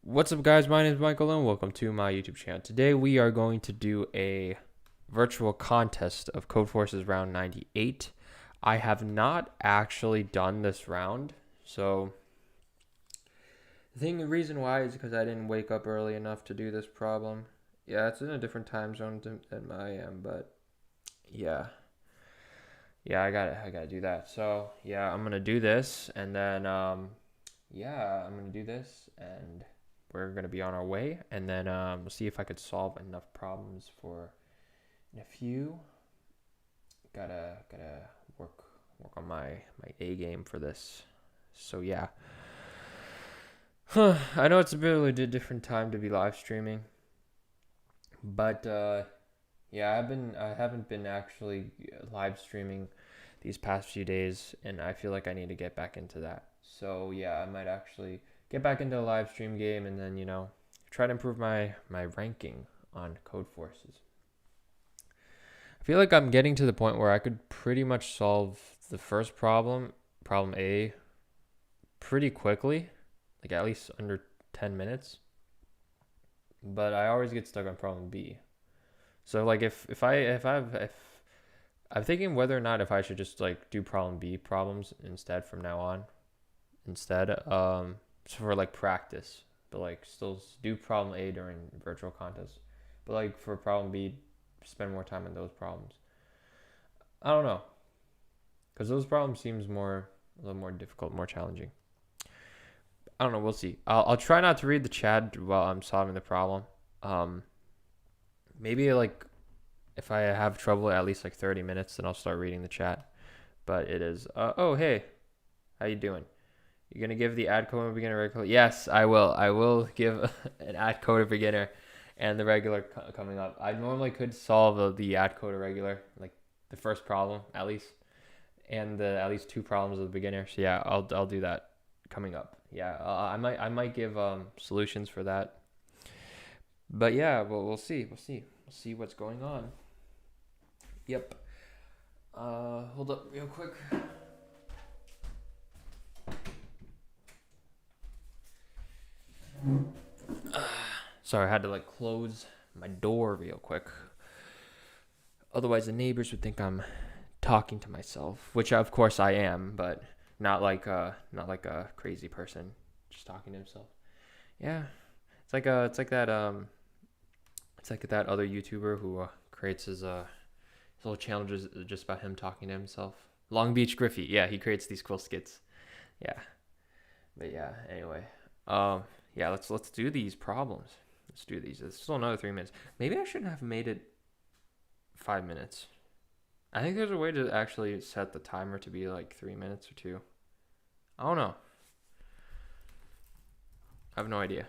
What's up, guys? My name is Michael Lin. Welcome to my YouTube channel. Today we are going to do a virtual contest of Codeforces round 98. I have not actually done this round, so the reason why is because I didn't wake up early enough to do this problem. Yeah, it's in a different time zone than I am, but yeah, I gotta do that. So yeah, I'm gonna do this, and then yeah, I'm gonna do this, and we're gonna be on our way, and then we'll see if I could solve enough problems for in a few. Gotta work on my A game for this. So yeah, I know it's a bit of a different time to be live streaming, but yeah, I haven't been actually live streaming these past few days, and I feel like I need to get back into that. So yeah, I might actually get back into a live stream game, and then try to improve my ranking on Codeforces. I feel like I'm getting to the point where I could pretty much solve the first problem A, pretty quickly, like at least under 10 minutes. But I always get stuck on problem B. So like if I'm thinking whether or not if I should just like do problem B problems instead from now on. Instead, so for like practice, but like still do problem A during virtual contests. But like for problem B, spend more time on those problems. I don't know, because those problems seems a little more difficult, more challenging. I don't know. We'll see. I'll try not to read the chat while I'm solving the problem. Um, Maybe like if I have trouble at least like 30 minutes, then I'll start reading the chat. But it is. Oh hey, how you doing? You're gonna give the ad code beginner regular? Yes, I will. I will give an ad code beginner, and the regular coming up. I normally could solve the ad code regular, like the first problem at least, and the at least two problems of the beginner. So yeah, I'll do that coming up. Yeah, I might give solutions for that. But yeah, well we'll see what's going on. Yep. Hold up real quick. Sorry, I had to like close my door real quick. Otherwise, the neighbors would think I'm talking to myself, which of course I am, but not like a crazy person just talking to himself. Yeah, it's like that other YouTuber who creates his little challenges just about him talking to himself. Long Beach Griffey, yeah, he creates these cool skits. Yeah, but yeah, anyway, yeah, let's do these problems. Let's do these. It's still another 3 minutes. Maybe I shouldn't have made it 5 minutes. I think there's a way to actually set the timer to be like 3 minutes or two. I don't know. I have no idea.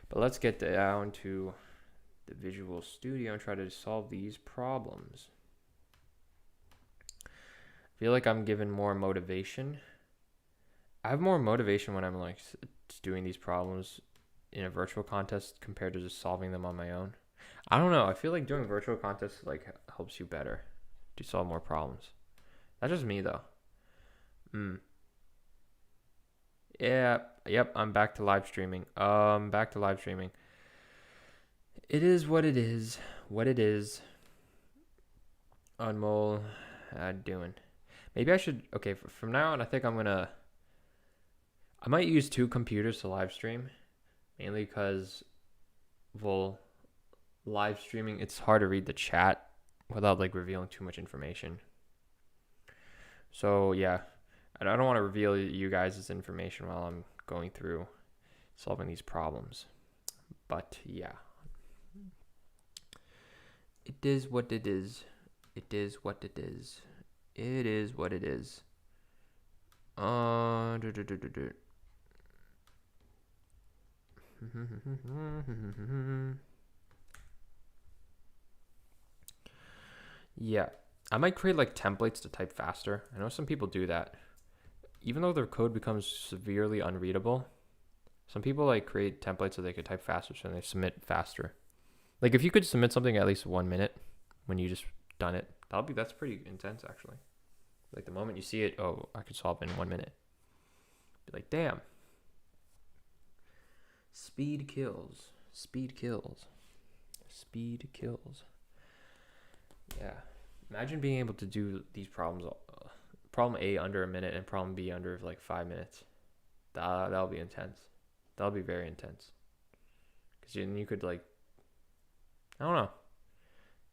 But let's get down to the Visual Studio and try to solve these problems. I feel like I'm given more motivation. I have more motivation when I'm like doing these problems in a virtual contest compared to just solving them on my own. I don't know. I feel like doing virtual contests like helps you better to solve more problems. That's just me though. Mm. Yeah. Yep. I'm back to live streaming. Back to live streaming. It is what it is. What it is. Unmole. Doing. Maybe I should. Okay. From now on, I think I might use two computers to live stream, mainly because, well, live streaming it's hard to read the chat without like revealing too much information. So yeah, I don't want to reveal you guys this information while I'm going through solving these problems. But yeah, it is what it is. It is what it is. It is what it is. Do, do, do, do, do. Yeah, I might create like templates to type faster. I know some people do that. Even though their code becomes severely unreadable, some people like create templates so they could type faster so they submit faster. Like if you could submit something at least 1 minute when you just done it, that's pretty intense actually. Like the moment you see it, oh, I could solve it in 1 minute. Be like, damn. Speed kills. Speed kills. Speed kills. Yeah. Imagine being able to do these problems. Problem A under a minute and problem B under like 5 minutes. That'll be intense. That'll be very intense. Because you could like, I don't know.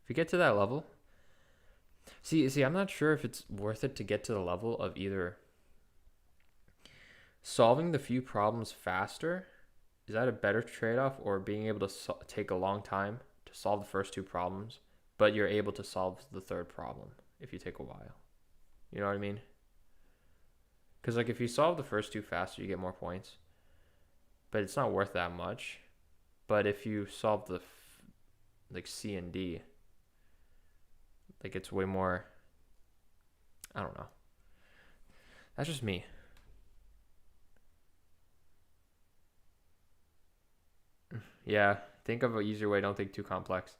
If you get to that level. See, I'm not sure if it's worth it to get to the level of either solving the few problems faster. Is that a better trade-off, or being able to take a long time to solve the first two problems, but you're able to solve the third problem if you take a while? You know what I mean? Because like if you solve the first two faster, you get more points, but it's not worth that much. But if you solve the like C and D, like it's way more. I don't know. That's just me. Yeah, think of an easier way. Don't think too complex.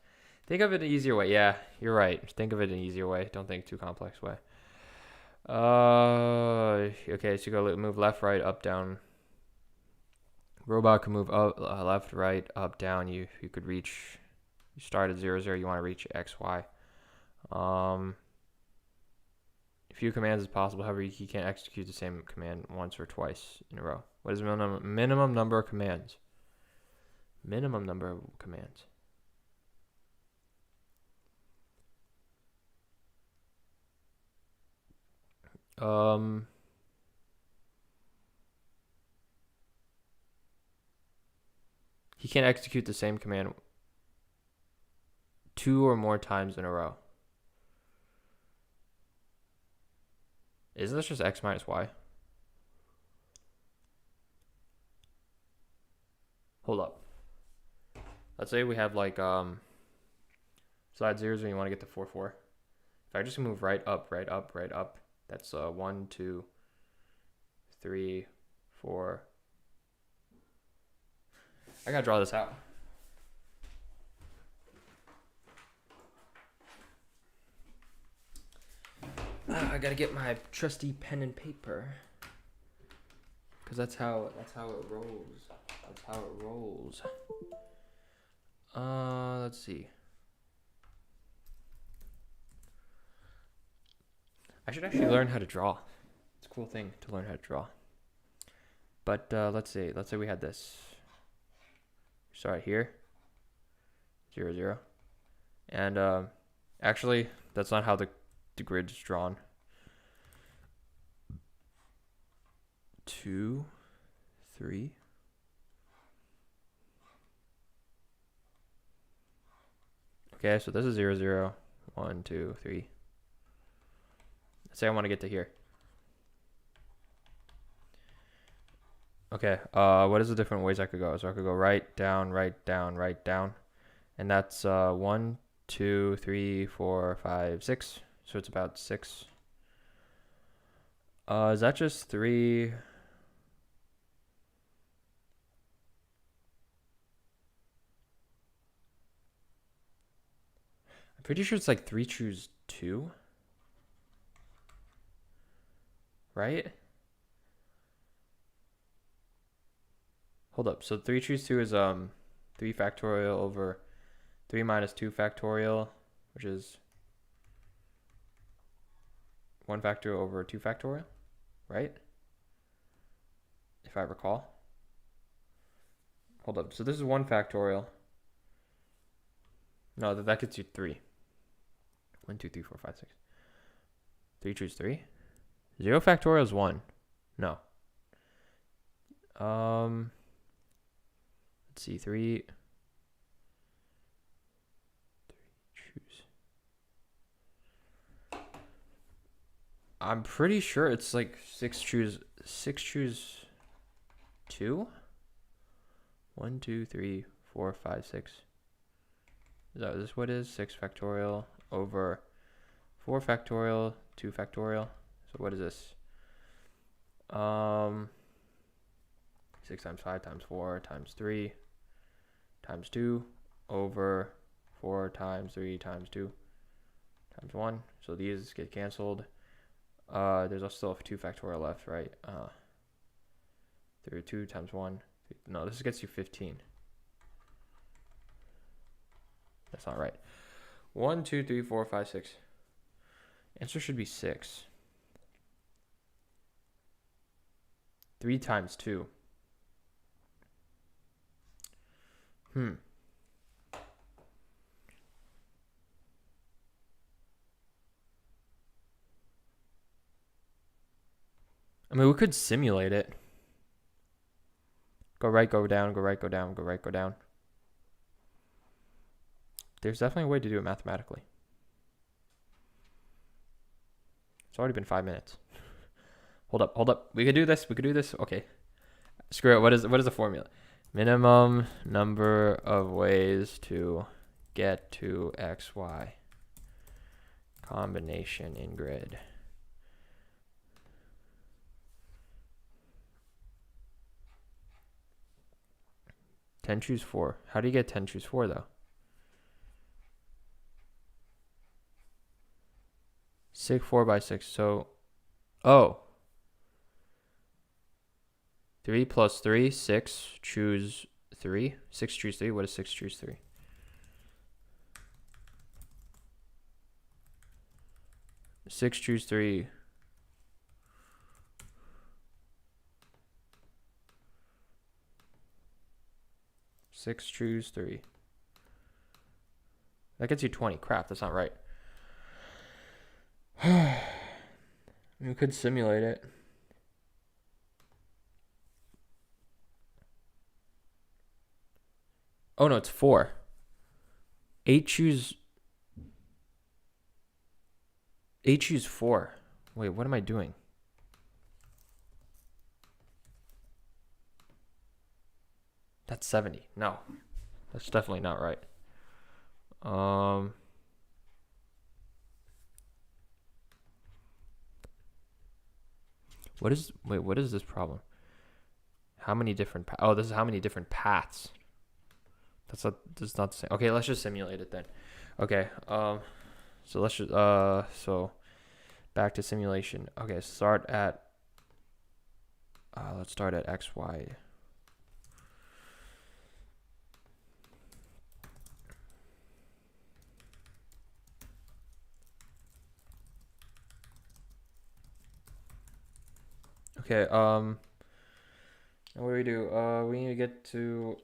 Think of it an easier way. Yeah, you're right. Think of it an easier way. Don't think too complex way. Okay, so you go move left, right, up, down. Robot can move up, left, right, up, down. You could reach. You start at 0, 0. You want to reach X, Y. Few commands is possible. However, you can't execute the same command once or twice in a row. What is the minimum number of commands? Minimum number of commands. He can't execute the same command 2 or more times in a row. Isn't this just X minus Y? Hold up. Let's say we have like slide 0s and you want to get to 4, 4. If I just move right up, right up, right up, that's 1, 2, 3, 4. I gotta draw this out. I gotta get my trusty pen and paper, cause that's how it rolls. That's how it rolls. Let's see. I should actually learn how to draw. It's a cool thing to learn how to draw. But let's see. Let's say we had this. Start here. 0, 0. And actually, that's not how the grid is drawn. 2, 3. Okay, so this is 0, 0. 1, 2, 3. Let's say I want to get to here. Okay, what is the different ways I could go? So I could go right, down, right, down, right, down. And that's 1, 2, 3, 4, 5, 6. So it's about 6. Is that just 3? I'm pretty sure it's like 3 choose 2. Right? Hold up. So 3 choose 2 is 3 factorial over 3 minus 2 factorial, which is 1 factorial over 2 factorial, right? If I recall. Hold up. So this is 1 factorial. No, that gets you 3. 1, 2, 3, 4, 5, 6. 3 choose 3. 0 factorial is 1. No. Let's see. 3 choose. I'm pretty sure it's like 6 choose 2. 1, 2, 3, 4, 5, 6. Is this what it is? 6 factorial over 4 factorial, 2 factorial. So what is this? 6 times 5 times 4 times 3 times 2 over 4 times 3 times 2 times 1. So these get canceled. There's still 2 factorial left, right? 2 times 1 No, this gets you 15. That's not right. 1, 2, 3, 4, 5, 6. Answer should be 6. 3 times 2. I mean, we could simulate it. Go right, go down, go right, go down, go right, go down. There's definitely a way to do it mathematically. It's already been 5 minutes. Hold up. We could do this. Okay. Screw it. What is the formula? Minimum number of ways to get to XY. Combination in grid. Ten choose 4. How do you get 10 choose 4 though? 6 4 by 6. So, 3 plus 3, 6 choose 3. 6 choose 3. What is 6 choose 3? Six choose 3. Six choose 3. That gets you 20. Crap, that's not right. We could simulate it. Oh no, it's 4. 8 choose 4. Wait, what am I doing? That's 70. No. That's definitely not right. What is this problem? How many different this is how many different paths. That's not the same. Okay, let's just simulate it then. Okay. So let's just so back to simulation. Okay, let's start at XY. Okay, what do we do? We need to get to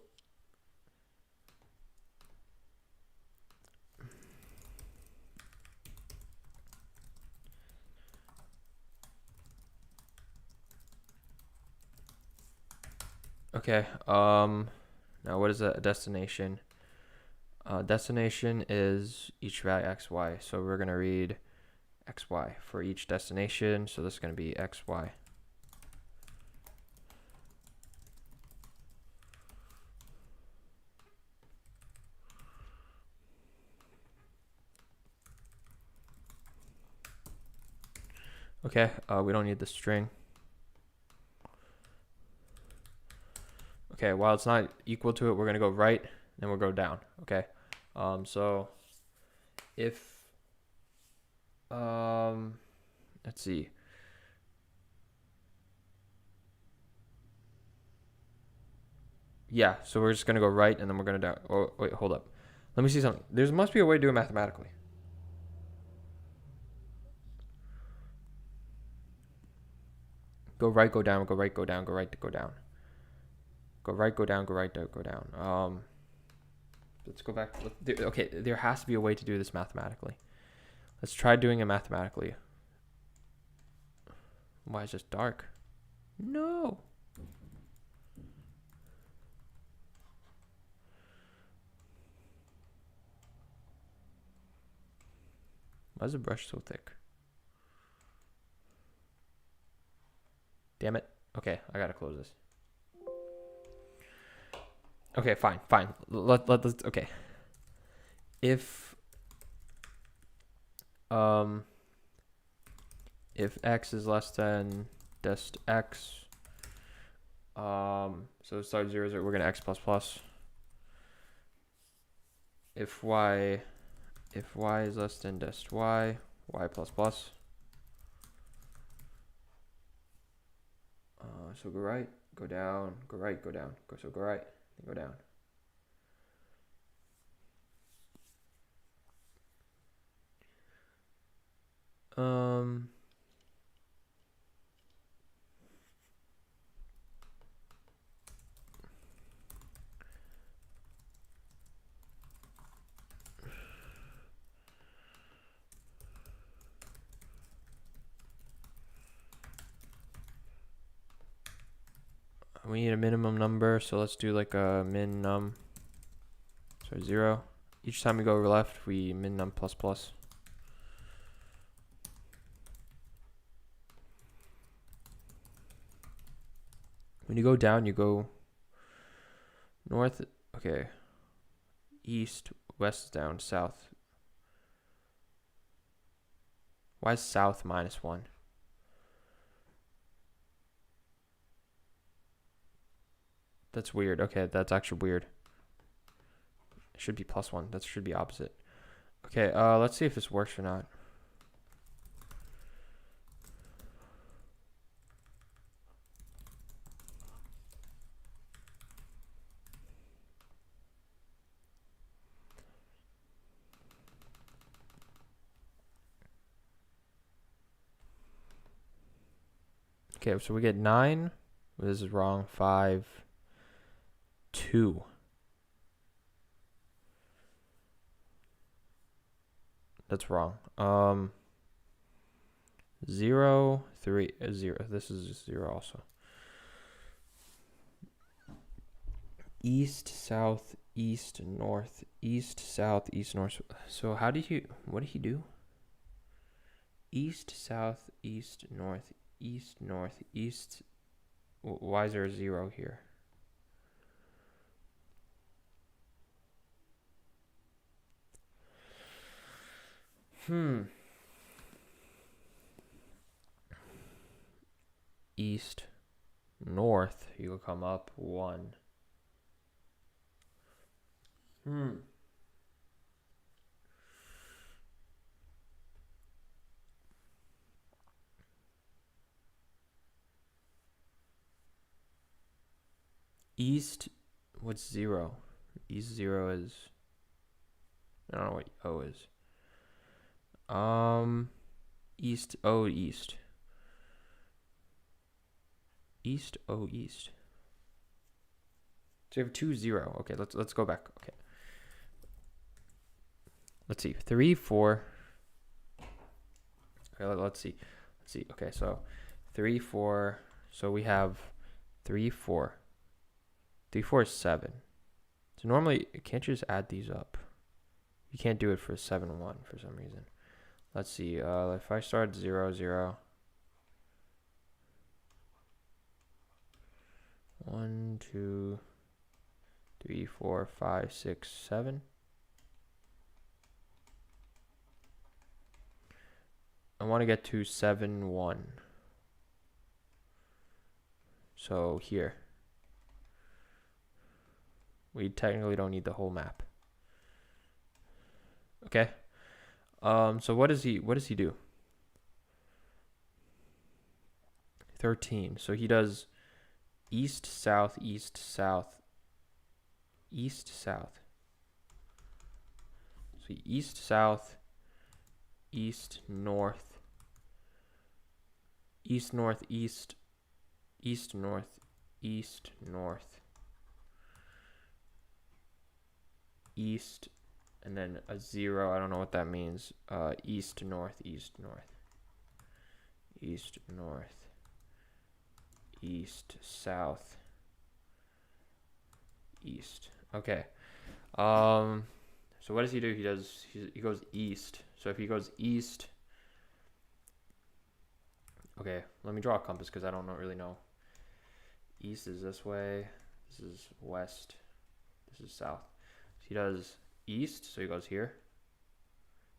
okay, now what is a destination? Destination is each value XY. So we're gonna read XY for each destination. So this is gonna be XY. Okay, we don't need the string. Okay, while it's not equal to it, we're gonna go right, then we'll go down. Okay, so if let's see. Yeah, so we're just gonna go right, and then we're gonna down. Oh wait, hold up. Let me see something. There must be a way to do it mathematically. Go right, go down, go right, go down, go right, go down. Go right, go down, go right, go down. Let's go back. Okay, there has to be a way to do this mathematically. Let's try doing it mathematically. Why is this dark? No. Why is the brush so thick? Damn it. Okay, I gotta close this. Okay, fine. Let's okay. If x is less than dest x, so start 0, 0, we're gonna x plus plus. If y is less than dest y, y plus plus. So go right, go down, go right, go down. Go right, then go down. We need a minimum number, so let's do like a min num. So 0. Each time we go over left, we min num plus plus. When you go down, you go north. Okay. East, west is down, south. Why is south -1? That's weird. Okay, that's actually weird. It should be +1. That should be opposite. Okay, let's see if this works or not. Okay, so we get 9. This is wrong. 5, 2. That's wrong. 0, 3, 0. This is 0 also. East, south, east, north, east, south, east, north. So what did he do? East, south, east, north, east, north, east. Why is there a 0 here? East, north, you will come up 1. East, what's 0? East 0 is, I don't know what O is. East, O, east. East, O, east. So you have 2, 0. Okay, let's go back. Okay. Let's see. 3, 4. Okay, let's see. Okay, so 3, 4. So we have 3, 4. 3, 4 is 7. So normally, can't you just add these up? You can't do it for 7, 1 for some reason. Let's see. If I start 0, 0. 1, 2, 3, 4, 5, 6, 7. I want to get to 7, 1. So here. We technically don't need the whole map. Okay. So what does he do? 13. So he does east, south, east, south, east, south. So east, south, east, north, east, north, east, east, north, east, north, east, and then a 0. I don't know what that means. East, north, east, north, east, north, east, south, east. Okay. So what does he do? He goes east. So if he goes east, okay, let me draw a compass because I don't really know. East is this way. This is west. This is south. So he does east, so he goes here.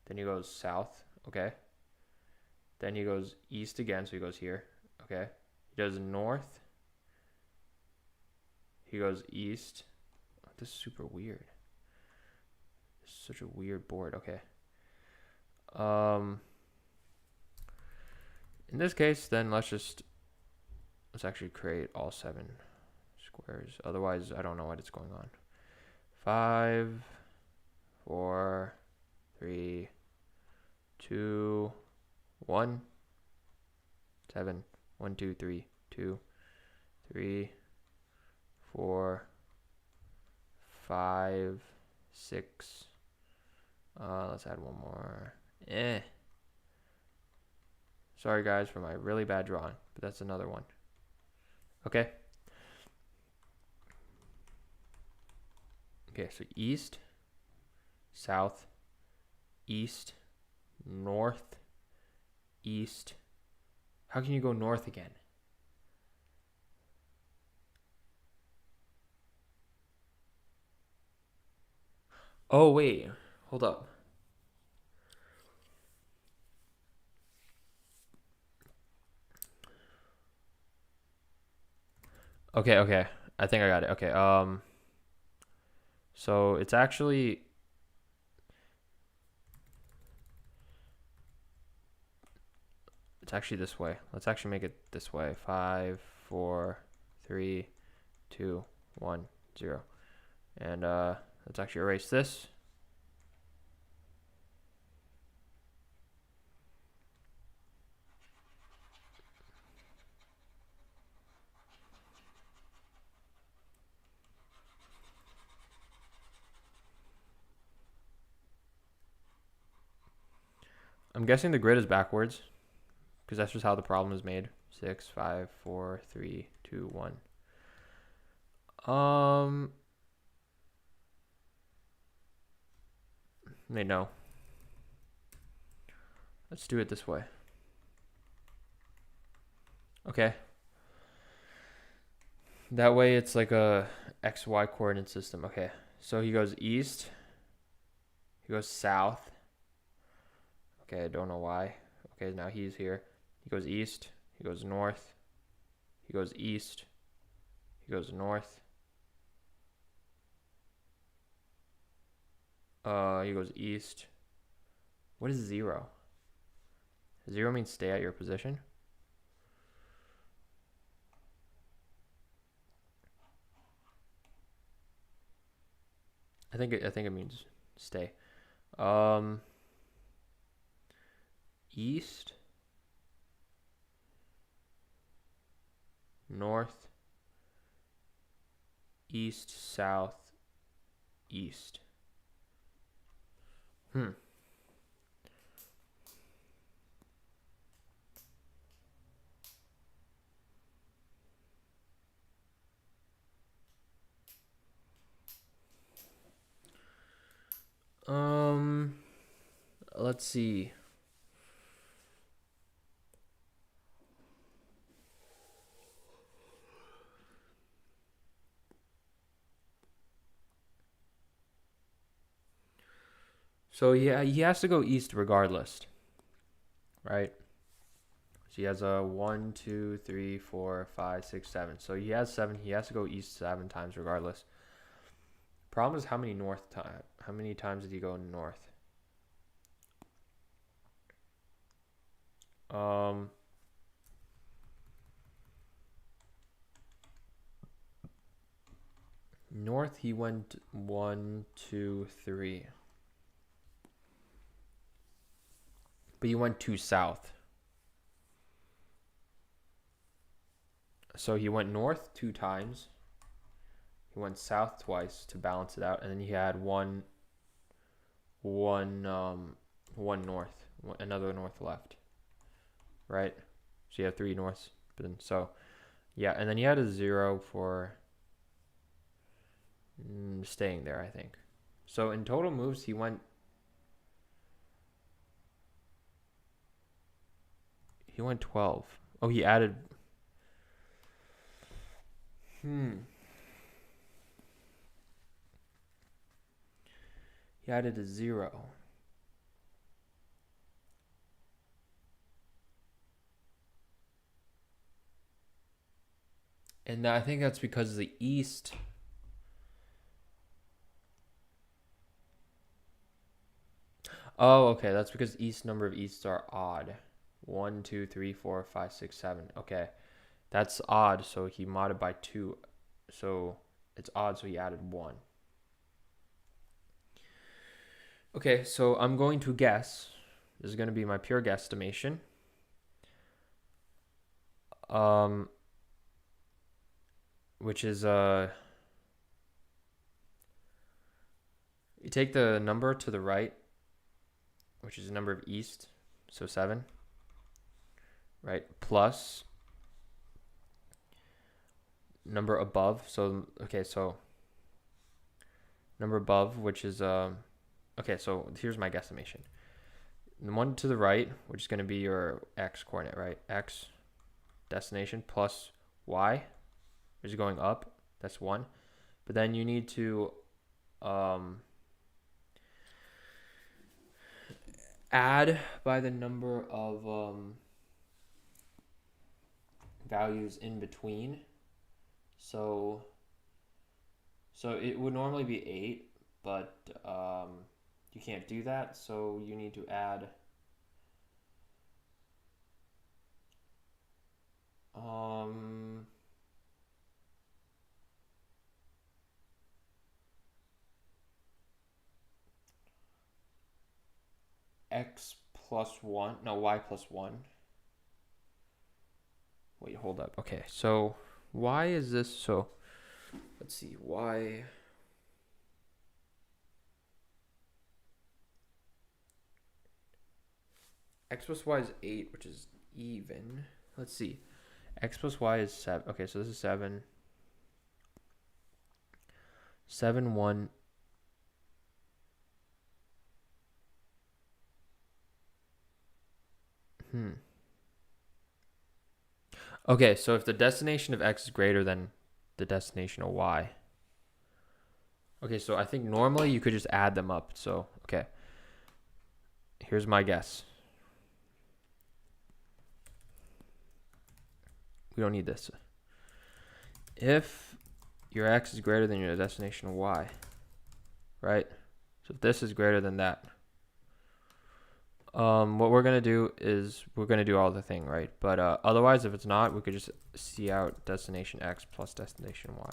Then he goes south, okay. Then he goes east again, so he goes here, okay. He does north. He goes east. Oh, this is super weird. This is such a weird board, okay. In this case, then let's just Let's actually create all 7 squares. Otherwise, I don't know what is going on. 5, 4, 3, 2, 1, 7. 1, 2, 3, 2, 3, 4, 5, 6. Let's add one more. Sorry guys for my really bad drawing, but that's another one. Okay. Okay, so east, south, east, north, east. How can you go north again? Oh, wait. Hold up. Okay. I think I got it. Okay. So it's actually this way. Let's actually make it this way. 5, 4, 3, 2, 1, 0. And let's actually erase this. I'm guessing the grid is backwards because that's just how the problem is made. 6, 5, 4, 3, 2, 1. Wait, no. Let's do it this way. Okay. That way it's like a XY coordinate system. Okay. So he goes east. He goes south. Okay, I don't know why. Okay, now he's here. He goes east. He goes north. He goes east. He goes north. He goes east. What is 0? 0 means stay at your position. I think it means stay. East, north, east, south, east. Let's see. So yeah, he has to go east regardless, right? So he has a 1, 2, 3, 4, 5, 6, 7. So he has 7. He has to go east 7 times regardless. Problem is how many times did he go north? North he went 1, 2, 3. But he went 2 south. So he went north 2 times. He went south twice to balance it out, and then he had one north, another north left. Right? So you have 3 norths. But then, so yeah, and then he had a 0 for staying there, I think. So in total moves, he went 12. Oh, he added. He added a 0. And I think that's because the east. Oh, okay. That's because east number of easts are odd. 1, 2, 3, 4, 5, 6, 7. Okay. That's odd, so he modded by 2. So it's odd, so he added 1. Okay, so I'm going to guess. This is going to be my pure guesstimation. Which is you take the number to the right, which is the number of east, so 7, right? Plus number above. So okay, so number above, which is okay, so here's my guesstimation. The one to the right, which is going to be your x coordinate, right? X destination plus y, which is going up. That's 1. But then you need to add by the number of values in between. So it would normally be 8, but you can't do that. So you need to add x plus 1. No, y plus 1. Wait, hold up. Okay, so why is this so? Let's see, y. X plus y is 8, which is even. Let's see. X plus y is 7. Okay, so this is 7. 7, 1. Okay, so if the destination of x is greater than the destination of y. Okay, so I think normally you could just add them up. So, okay. Here's my guess. We don't need this. If your x is greater than your destination of y, right? So if this is greater than that, what we're going to do is we're going to do all the thing, right? But otherwise, if it's not, we could just see out destination x plus destination y.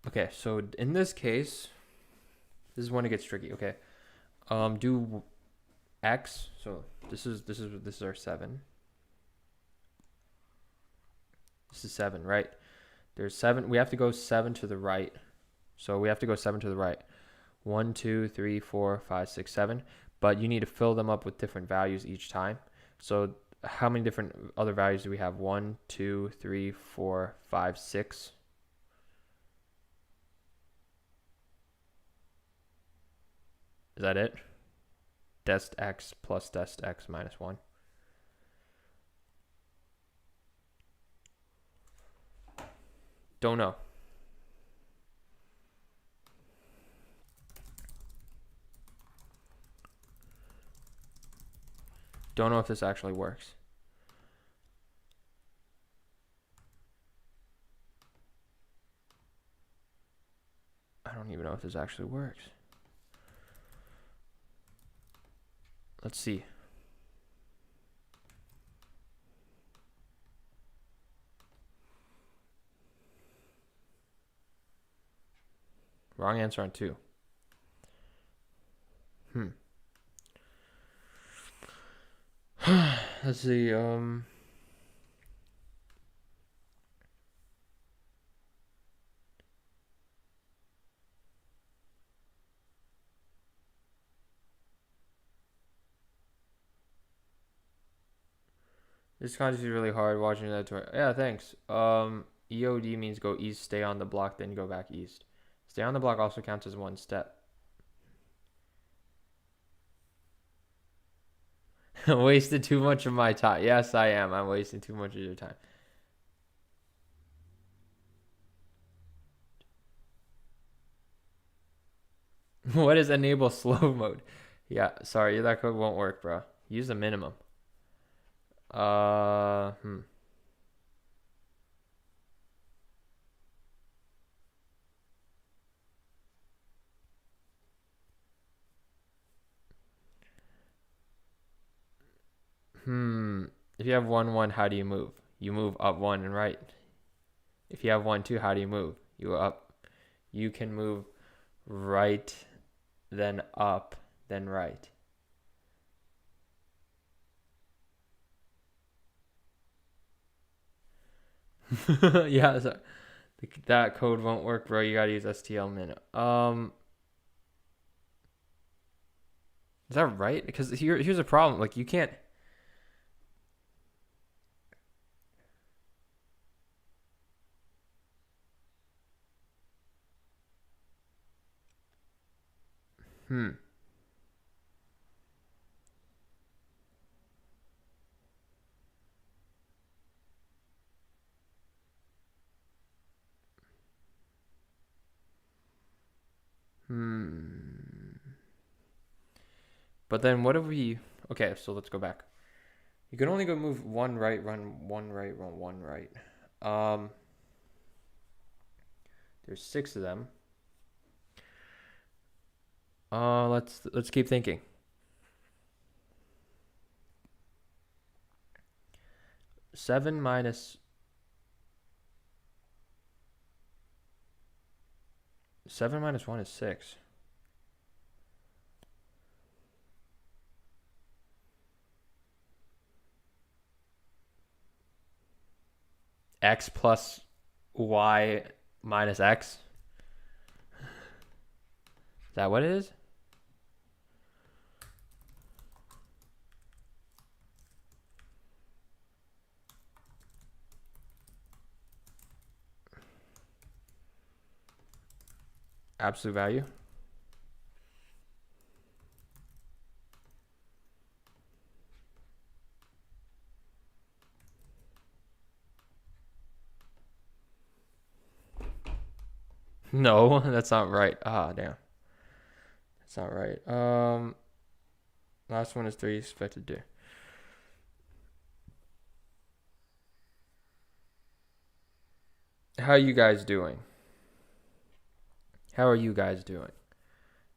Okay, so in this case, this is when it gets tricky. Okay, do x. So this is our 7. This is 7, right? There's 7. We have to go 7 to the right. So we have to go 7 to the right. 1, 2, 3, 4, 5, 6, 7. But you need to fill them up with different values each time. So how many different other values do we have? 1, 2, 3, 4, 5, 6. Is that it? Dest x plus dest x minus 1. Don't know. Don't know if this actually works. I don't even know if this actually works. Let's see. Wrong answer on 2. Let's see. This contest is really hard watching that tour. Yeah, thanks. EOD means go east, stay on the block, then go back east. Stay on the block also counts as one step. Wasted too much of my time. Yes, I am. I'm wasting too much of your time. What is enable slow mode? Yeah, sorry, that code won't work, bro. Use the minimum. Hmm. If you have 1, 1, how do you move? You move up 1 and right. If you have 1, 2, how do you move? You go up. You can move right, then up, then right. Yeah, so that code won't work, bro. You gotta use STL-min. Is that right? Because here's a problem. Like, you can't. Hmm. Hmm. But then what if we? Okay, so let's go back. You can only go move 1 right, run 1 right, run 1 right. Um. There's 6 of them. Let's keep thinking. 7 minus 1 is 6. X plus y minus x. Is that what it is? Absolute value. No, that's not right. Ah, damn. That's not right. Last one is 3 expected to. How are you guys doing? How are you guys doing?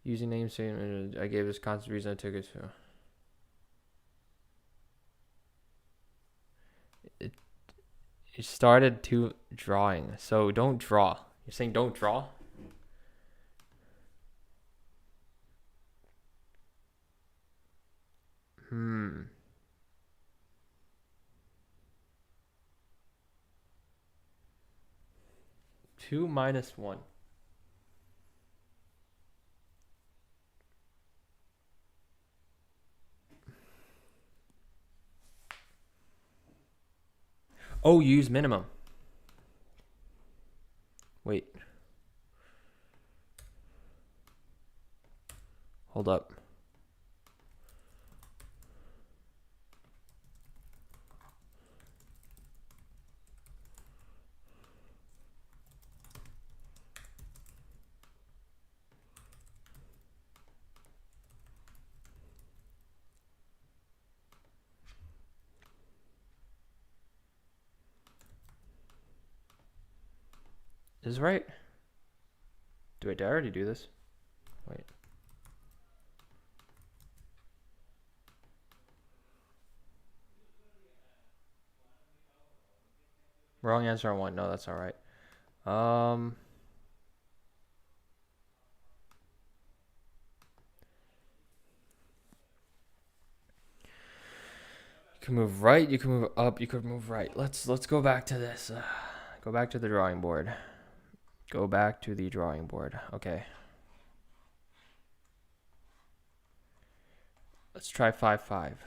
Using namespace, I gave this constant reason I took it to. It started to drawing, so don't draw. You're saying don't draw? Hmm. 2 minus 1. Oh, use minimum. Wait. Hold up. Is this right? Did I already do this? Wait. Wrong answer on 1. No, that's all right. You can move right, you can move up, you could move right. Let's go back to this. Go back to the drawing board. Go back to the drawing board. Okay. Let's try 5, 5.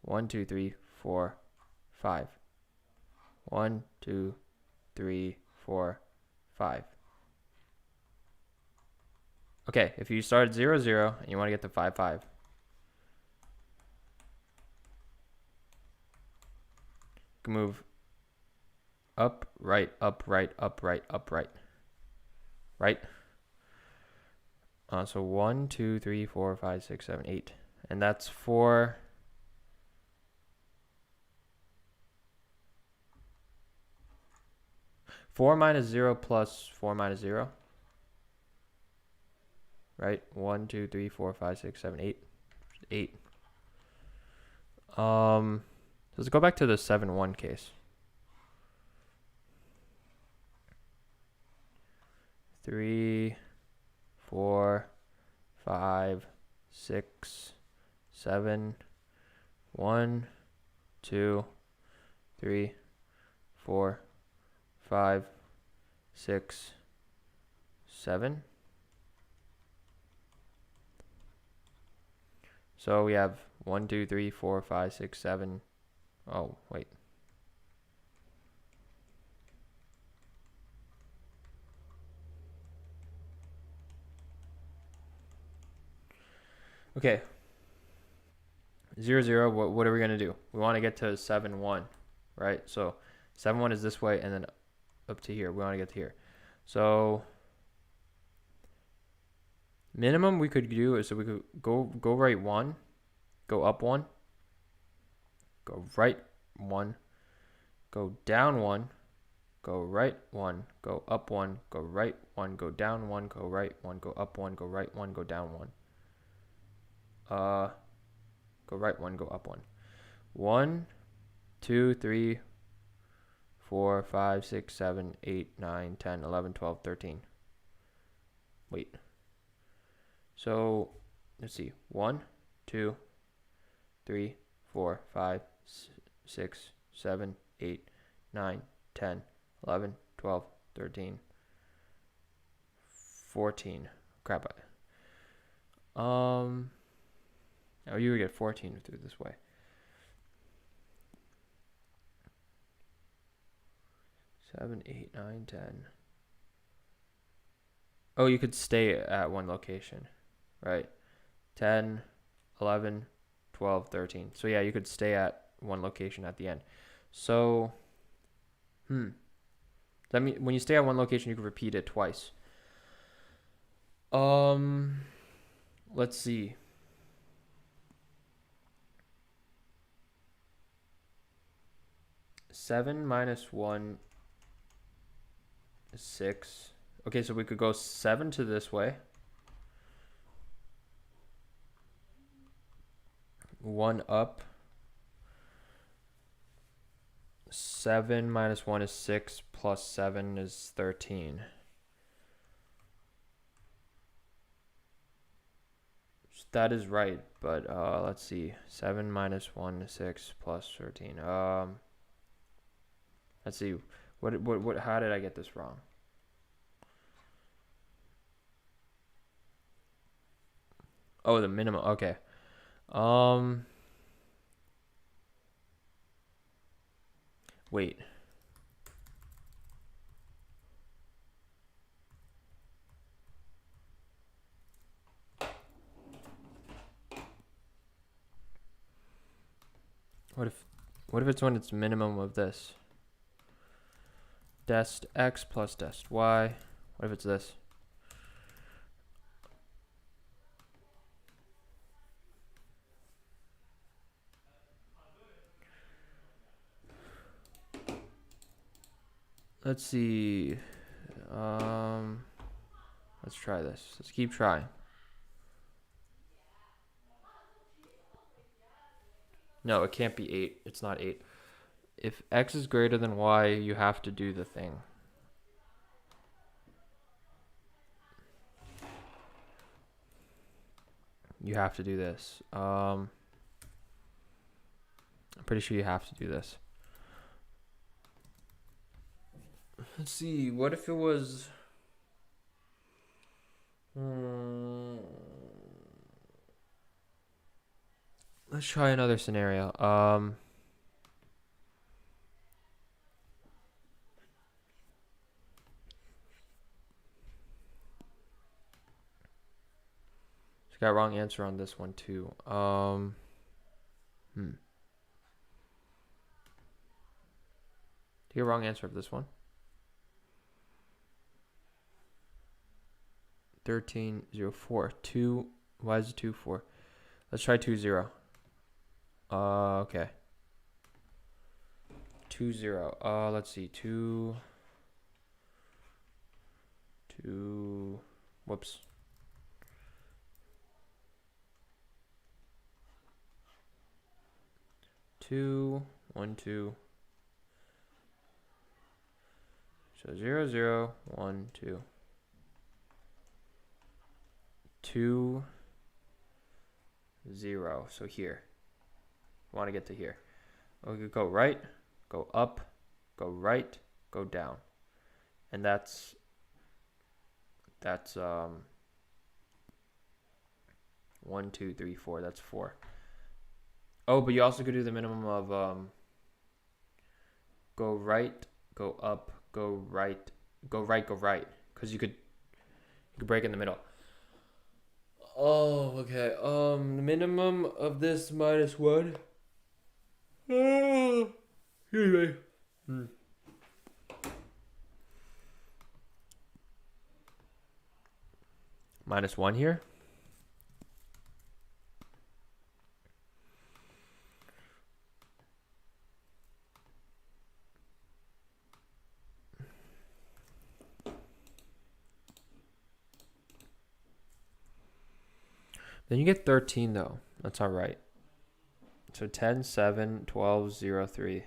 1, 2, 3, 4, 5. 1, 2, 3, 4, 5. Okay, if you start at 0, 0, and you want to get to 5, 5. You can move up, right, up, right, up, right, up, right. Right? So 1, 2, 3, 4, 5, 6, 7, 8. And that's 4. Four minus 0 plus 4 minus 0. Right? 1, 2, 3, 4, 5, 6, 7, 8. 8. Let's go back to the 7-1 case. 3, 4, 5, 6, 7, 1, 2, 3, 4, 5, 6, 7. So we have 1, 2, 3, 4, 5, 6, 7. Oh, wait. Okay. 0, 0. What are we going to do? We want to get to 7, 1, right? So 7, 1 is this way, and then up to here. We want to get to here. So minimum we could do is, so we could go right 1, go up 1, go right 1, go down 1, go right 1, go up 1, go right 1, go down 1, go right 1, go up 1, go right 1, go down 1. Go right 1, go up 1. 1, 2, 3, 4, 5, 6, 7, 8, 9, 10, 11, 12, 13. Wait. So let's see. 1, 2, 3, 4, 5, 6, 7, 8, 9, 10, 11, 12, 13, 14. Crap. Oh, you would get 14 through this way. 7, 8, 9, 10. Oh, you could stay at one location, right? 10, 11, 12, 13. So yeah, you could stay at one location at the end. So, that means when you stay at one location, you can repeat it twice. Let's see. Seven minus 1 is 6. Okay, so we could go 7 to this way. 1 up. 7 minus 1 is 6, plus 7 is 13. That is right, but let's see. 7 minus 1 is 6, plus 13. Let's see. What how did I get this wrong? Oh, the minimum. Okay. Wait. What if it's when it's minimum of this? Dest x plus dest y. What if it's this? Let's see. Let's try this. Let's keep trying. No, it can't be 8. It's not 8. If x is greater than y, you have to do the thing. You have to do this. I'm pretty sure you have to do this. Let's see. What if it was... Let's try another scenario. Got wrong answer on this one too. You get wrong answer of this one. 1304. 2. Why is it 2 4? Let's try 2 0. Okay. 2 0. Let's see. 2. Whoops. 2, 1, 2. So 0, 0, 1, 2. 2, 0. So here. I want to get to here. We could go right, go up, go right, go down. And that's 1, 2, 3, 4. That's 4. Oh, but you also could do the minimum of go right, go up, go right, go right, go right. Because you could break in the middle. Oh, okay. The minimum of this minus 1. Anyway. Minus 1 here. Then you get 13 though. That's all right. So 10, 7, 12, 0, 3.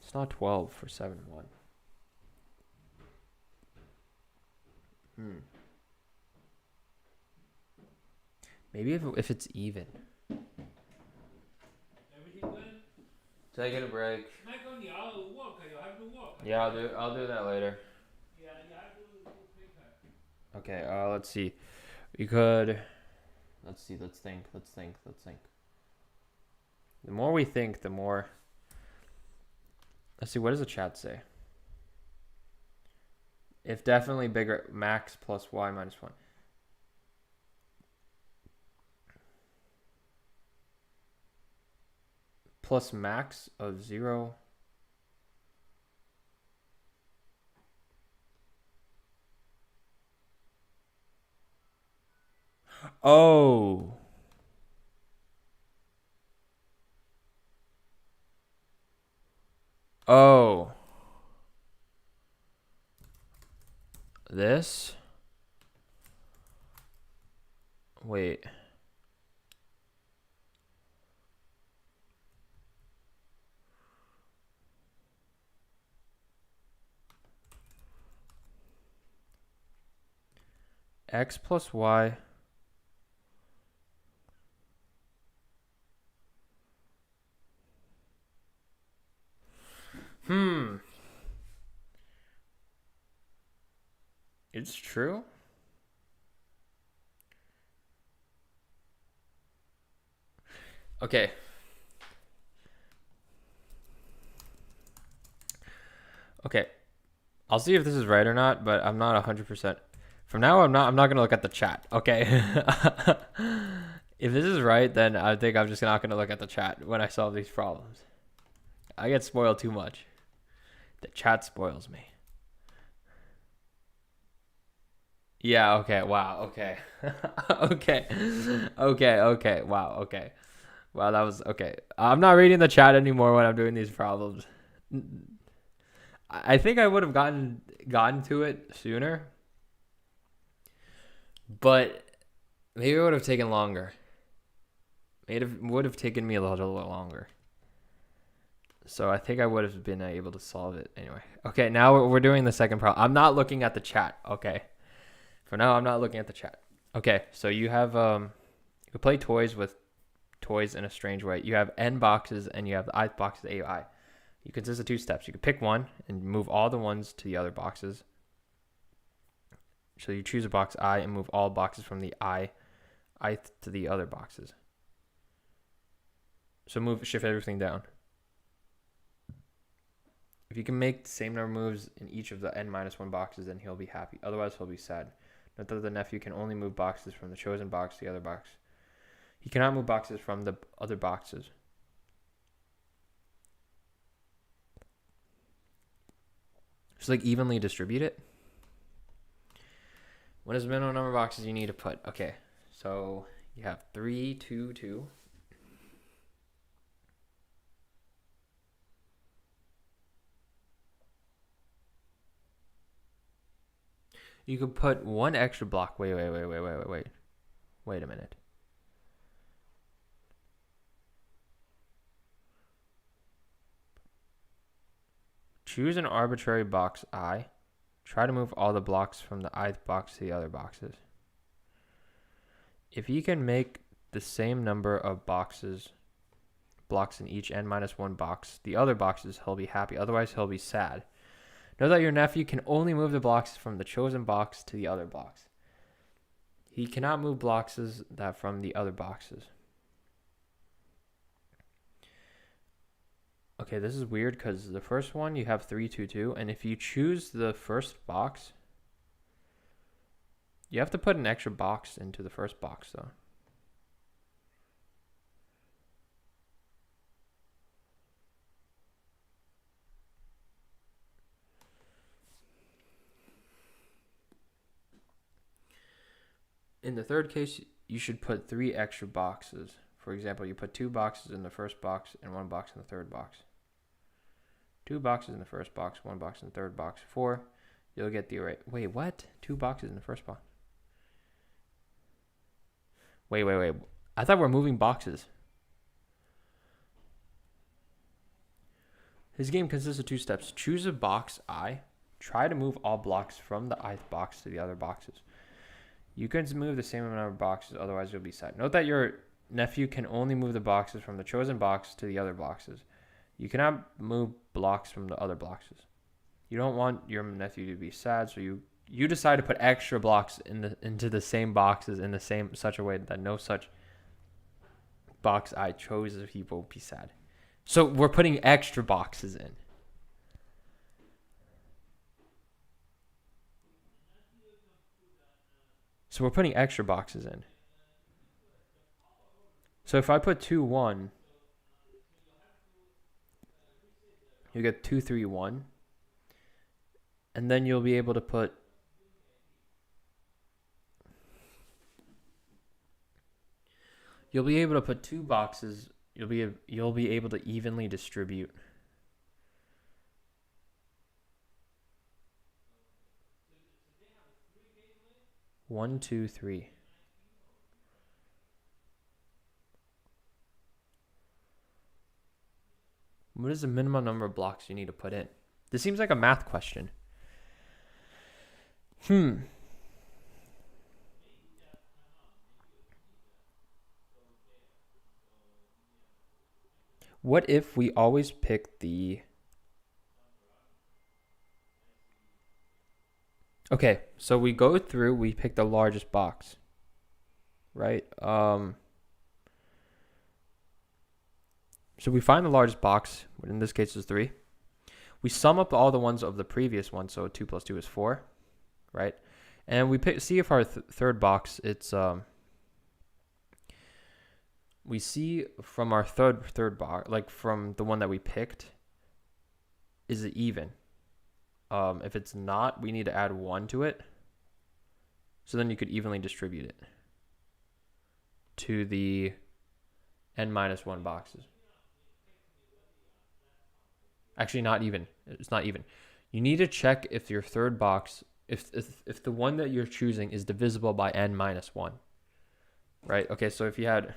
It's not 12 for 7, 1. Maybe if it's even. Everything good? Taking a break. Michael, you have to work. Yeah, I'll do that later. Yeah, you have to do quicker. Okay, let's see. We could let's think. The more we think, the more. Let's see, what does the chat say? If definitely bigger, max plus y minus 1. Plus max of 0. Oh. Oh. This? Wait. X plus y. It's true. Okay. Okay. I'll see if this is right or not, but I'm not 100%. From now I'm not going to look at the chat. Okay. If this is right, then I think I'm just not going to look at the chat when I solve these problems. I get spoiled too much. The chat spoils me. Yeah, okay. Wow. Okay. Okay. Wow. Okay. Wow, that was okay. I'm not reading the chat anymore when I'm doing these problems. I think I would have gotten to it sooner, but maybe it would have taken longer. It would have taken me a little longer. So I think I would have been able to solve it anyway. Okay, now we're doing the second problem. I'm not looking at the chat. Okay. For now, I'm not looking at the chat. Okay, so you have you can play toys with toys in a strange way. You have N boxes and you have the ith box, the AI. You consist of 2 steps. You can pick one and move all the ones to the other boxes. So you choose a box I and move all boxes from the ith to the other boxes. So shift everything down. If you can make the same number of moves in each of the n-1 boxes, then he'll be happy. Otherwise, he'll be sad. Note that the nephew can only move boxes from the chosen box to the other box. He cannot move boxes from the other boxes. Just like evenly distribute it. What is the minimum number of boxes you need to put? Okay, so you have 3, 2, 2. You could put one extra block. Wait a minute. Choose an arbitrary box I. Try to move all the blocks from the ith box to the other boxes. If he can make the same number of blocks in each n-1 box, the other boxes, he'll be happy. Otherwise, he'll be sad. Know that your nephew can only move the blocks from the chosen box to the other box. He cannot move blocks that from the other boxes. Okay, this is weird because the first one you have 3, 2, 2, and if you choose the first box, you have to put an extra box into the first box though. In the third case, you should put 3 extra boxes. For example, you put 2 boxes in the first box and 1 box in the third box. 2 boxes in the first box, 1 box in the third box. 4, you'll get the array. Wait, what? 2 boxes in the first box. Wait. I thought we were moving boxes. His game consists of 2 steps. Choose a box I. Try to move all blocks from the ith box to the other boxes. You can move the same amount of boxes, otherwise you'll be sad. Note that your nephew can only move the boxes from the chosen box to the other boxes. You cannot move blocks from the other boxes. You don't want your nephew to be sad, so you decide to put extra blocks into the same boxes in the same such a way that no such box I chose if he won't be sad. So we're putting extra boxes in. So we're putting extra boxes in. So if I put 2, 1, you get 2, 3, 1. And then you'll be able to put two boxes. You'll be able to evenly distribute. One, 2, 3. What is the minimum number of blocks you need to put in? This seems like a math question. What if we always pick the... Okay, so we go through, we pick the largest box, right? So we find the largest box, in this case is 3. We sum up all the ones of the previous one, so 2 plus 2 is 4, right? And we see if our third box, it's... we see from our third box, like from the one that we picked, is it even? If it's not, we need to add 1 to it. So then you could evenly distribute it to the n-1 boxes. Actually, not even. It's not even. You need to check if your third box, if the one that you're choosing is divisible by n-1. Right? Okay, so if you had...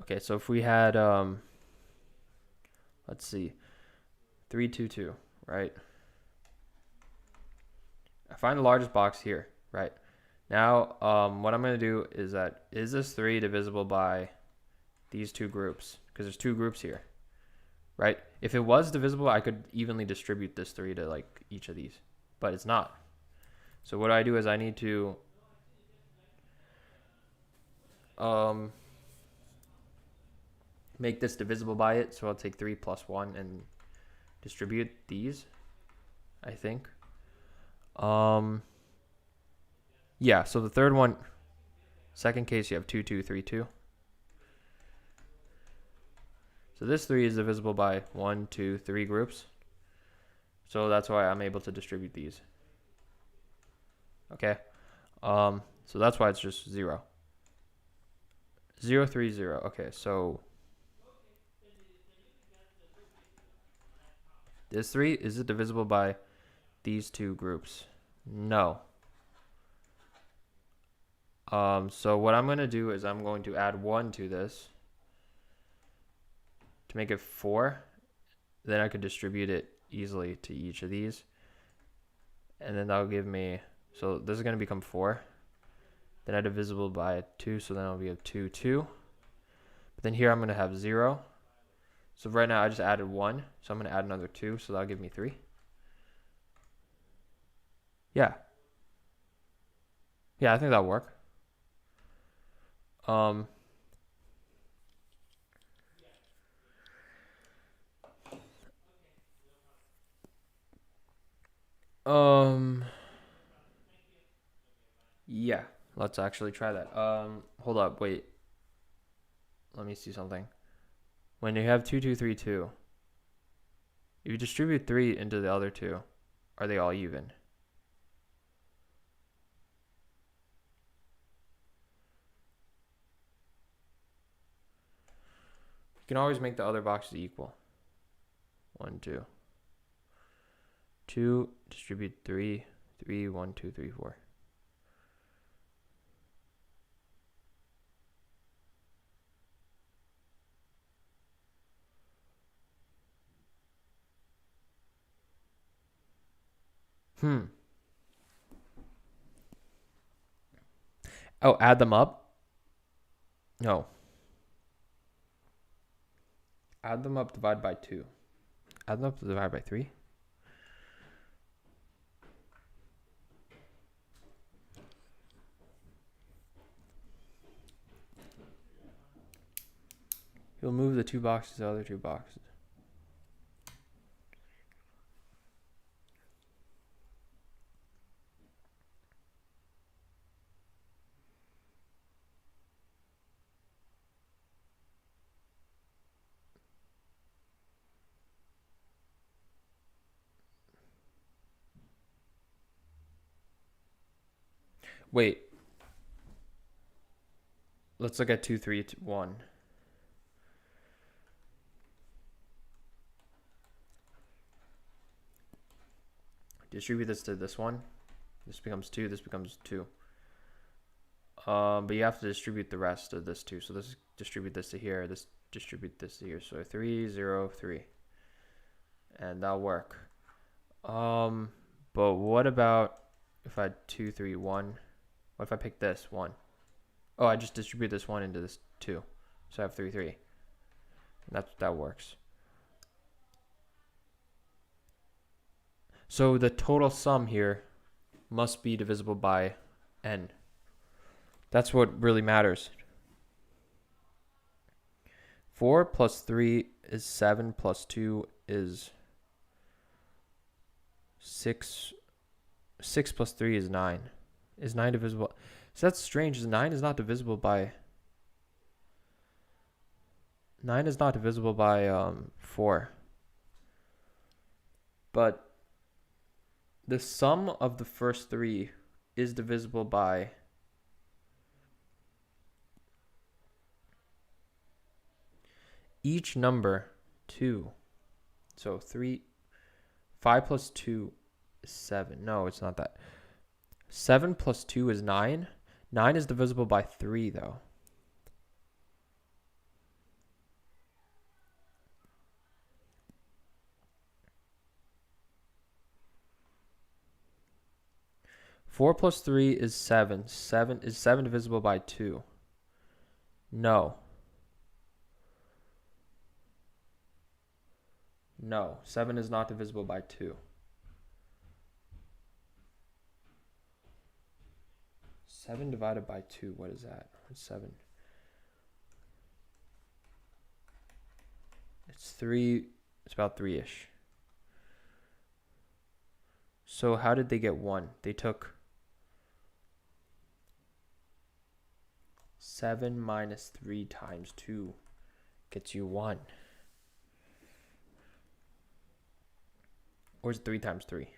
Okay, so if we had... let's see, 3, 2, 2, right? I find the largest box here, right? Now, what I'm going to do is is this 3 divisible by these 2 groups? Because there's 2 groups here, right? If it was divisible, I could evenly distribute this 3 to like each of these, but it's not. So what I do is I need to make this divisible by it. So I'll take 3 plus 1 and distribute these, I think. Yeah, so the third one, second case, you have 2, 2, 3, 2. So this 3 is divisible by 1, 2, 3 groups. So that's why I'm able to distribute these. Okay. So that's why it's just 0. 0, 3, 0. Okay, so this 3, is it divisible by these 2 groups? No. So what I'm going to do is I'm going to add 1 to this. to make it 4, then I could distribute it easily to each of these. And then that'll give me, so this is going to become 4. Then I divisible by 2, so then it'll be a 2, 2. But then here I'm going to have 0. So right now I just added 1, so I'm going to add another 2, so that'll give me 3. Yeah. Yeah, I think that'll work. Yeah, let's actually try that. Hold up, wait. Let me see something. When you have 2, 2, 3, 2, if you distribute 3 into the other 2, are they all even? You can always make the other boxes equal. 1, 2. 2, distribute 3, 3, 1, 2, 3, 4. Oh, add them up? No. Add them up, divide by 2. Add them up to divide by 3. You'll move the 2 boxes to the other 2 boxes. Wait. Let's look at 2, 3, 1. Distribute this to this one. This becomes 2. This becomes 2. But you have to distribute the rest of this too. So this distribute this to here. This distribute this to here. So 3, 0, 3, and that'll work. But what about if I had 2, 3, 1? What if I pick this 1? Oh, I just distribute this 1 into this 2. So I have 3, 3. And that works. So the total sum here must be divisible by n. That's what really matters. 4 plus 3 is 7 plus 2 is 6. 6 plus 3 is 9. Is 9 divisible? So that's strange. 9 is not divisible by 4. But the sum of the first 3 is divisible by each number 2. So 5 plus 2 is 7. No, it's not that. 7 plus 2 is 9. 9 is divisible by 3 though. Four plus 3 is 7. 7 is 7 divisible by 2. No. No, 7 is not divisible by 2. 7 divided by 2, what is that? What's 7? It's 3, it's about 3-ish. So how did they get 1? They took 7 minus 3 times 2 gets you 1. Or is it 3 times 3? 2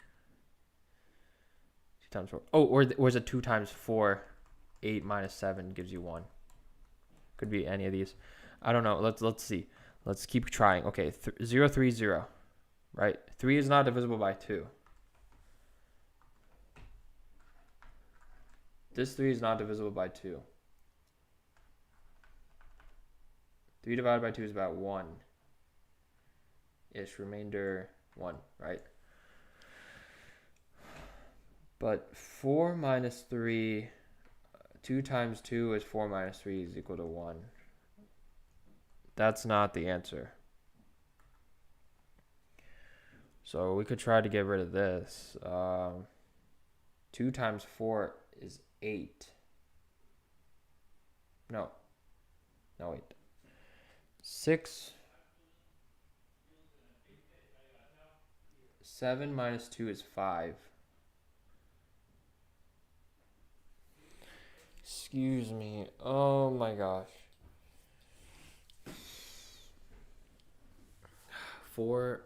times 4. Oh, or is it 2 times 4? 8 minus 7 gives you 1. Could be any of these. I don't know. Let's see. Let's keep trying. Okay, 0, 3, 0. Right? 3 is not divisible by 2. This 3 is not divisible by 2. 3 divided by 2 is about 1. ish, remainder 1, right? But 4 minus 3, 2 times 2 is 4 minus 3 is equal to 1. That's not the answer. So we could try to get rid of this. 2 times 4 is 8. No, wait. 6. 7 minus 2 is 5. Excuse me. Oh my gosh. 4.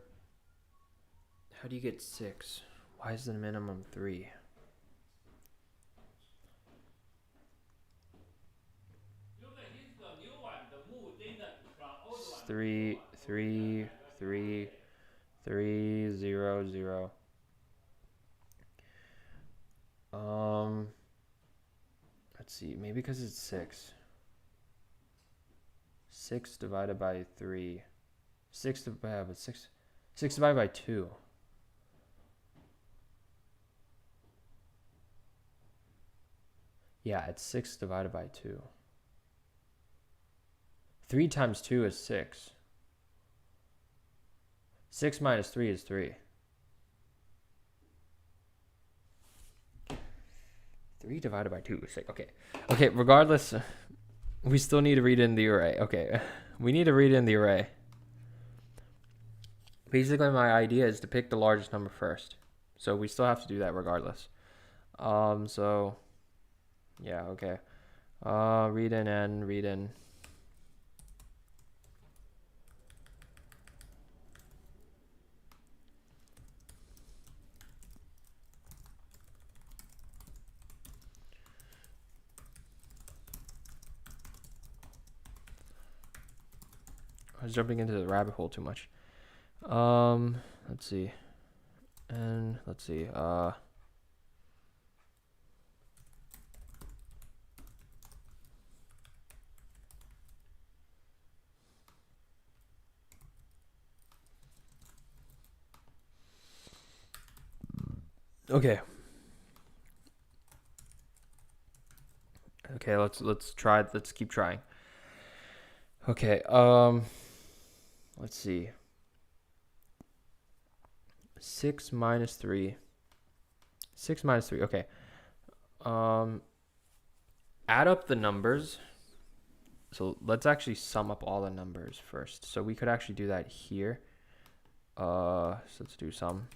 How do you get 6? Why is the minimum 3? It's 3, 3, 3, 3, 0, 0. Let's see. Maybe because it's 6. 6 divided by 3. 6 divided by 6. 6 divided by 2. Yeah, it's 6 divided by 2. 3 times 2 is 6. 6 minus 3 is 3. 3 divided by 2 is 6. Okay. Okay, regardless, we still need to read in the array. Okay, we need to read in the array. Basically, my idea is to pick the largest number first. So we still have to do that regardless. So, yeah, okay. Read in n, read in. I was jumping into the rabbit hole too much. Let's see. And let's see. Okay. Okay, let's try. Let's keep trying. Okay. Let's see. 6 minus 3. 6 minus 3. Okay. Add up the numbers. So let's actually sum up all the numbers first. So we could actually do that here. So let's do sum.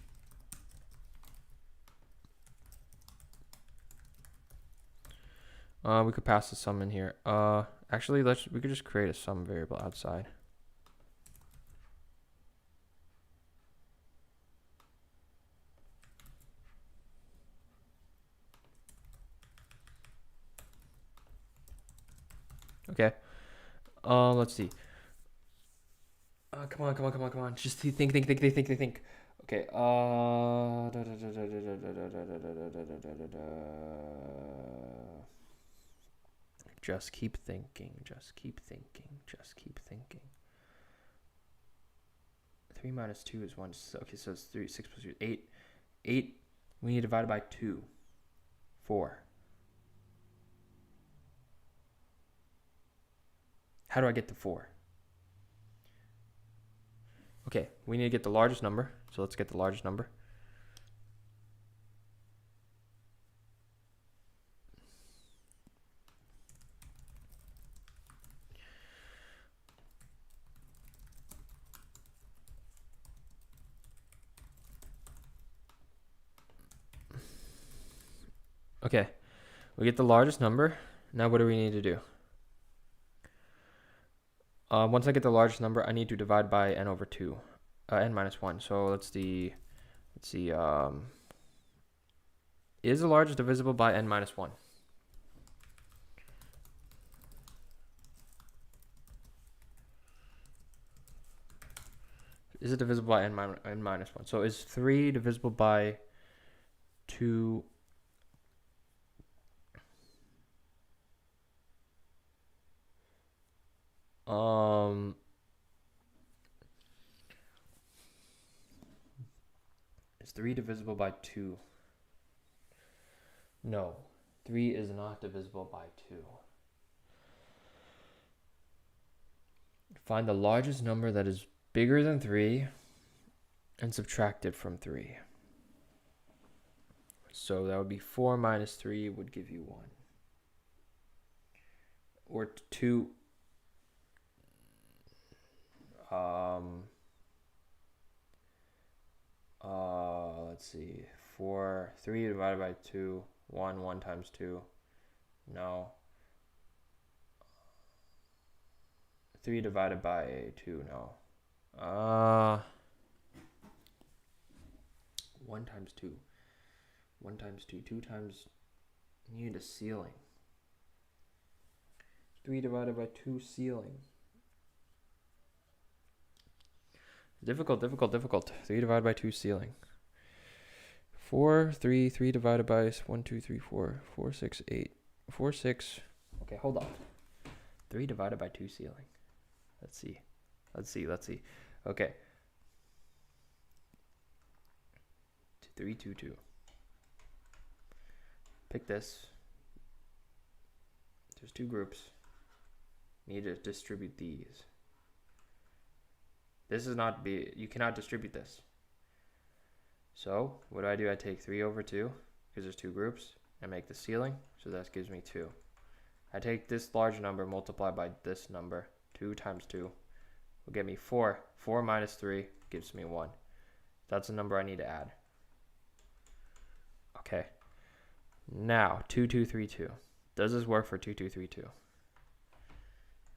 We could pass the sum in here. Actually, we could just create a sum variable outside. Okay. Let's see. Come on. Just think. Okay. Just keep thinking. 3 minus 2 is 1. Okay, so it's 3. 6 plus 2 is 8. 8. We need to divide it by 2. 4. How do I get to 4? Okay, we need to get the largest number. So let's get the largest number. Okay, we get the largest number. Now what do we need to do? Once I get the largest number, I need to divide by n over 2, n minus 1. So let's see, is the largest divisible by n minus 1? Is it divisible by n minus 1? So is 3 divisible by 2? Is 3 divisible by 2? No. 3 is not divisible by 2. Find the largest number that is bigger than 3 and subtract it from 3. So that would be 4 minus 3 would give you 1. Or 2. Let's see. 3 divided by 2. 1 times 2. No. 3 divided by 2. No. 1 times 2. 1 times 2. 2 times. You need a ceiling. 3 divided by 2 ceiling. Difficult. 3 divided by 2 ceiling. 4, 3 divided by 1, 2, 3, 4, 4, 6, 8, 4, 6. Okay, hold on. 3 divided by 2 ceiling. Let's see. Okay. 3, 2, 2. Pick this. There's 2 groups. Need to distribute these. This is not you cannot distribute this. So what do? I take 3 over 2 because there's 2 groups. I make the ceiling, so that gives me 2. I take this large number, multiply by this number. 2 times 2 will get me 4. 4 minus 3 gives me 1. That's the number I need to add. Okay. Now 2, 2, 3, 2. Does this work for 2, 2, 3, 2?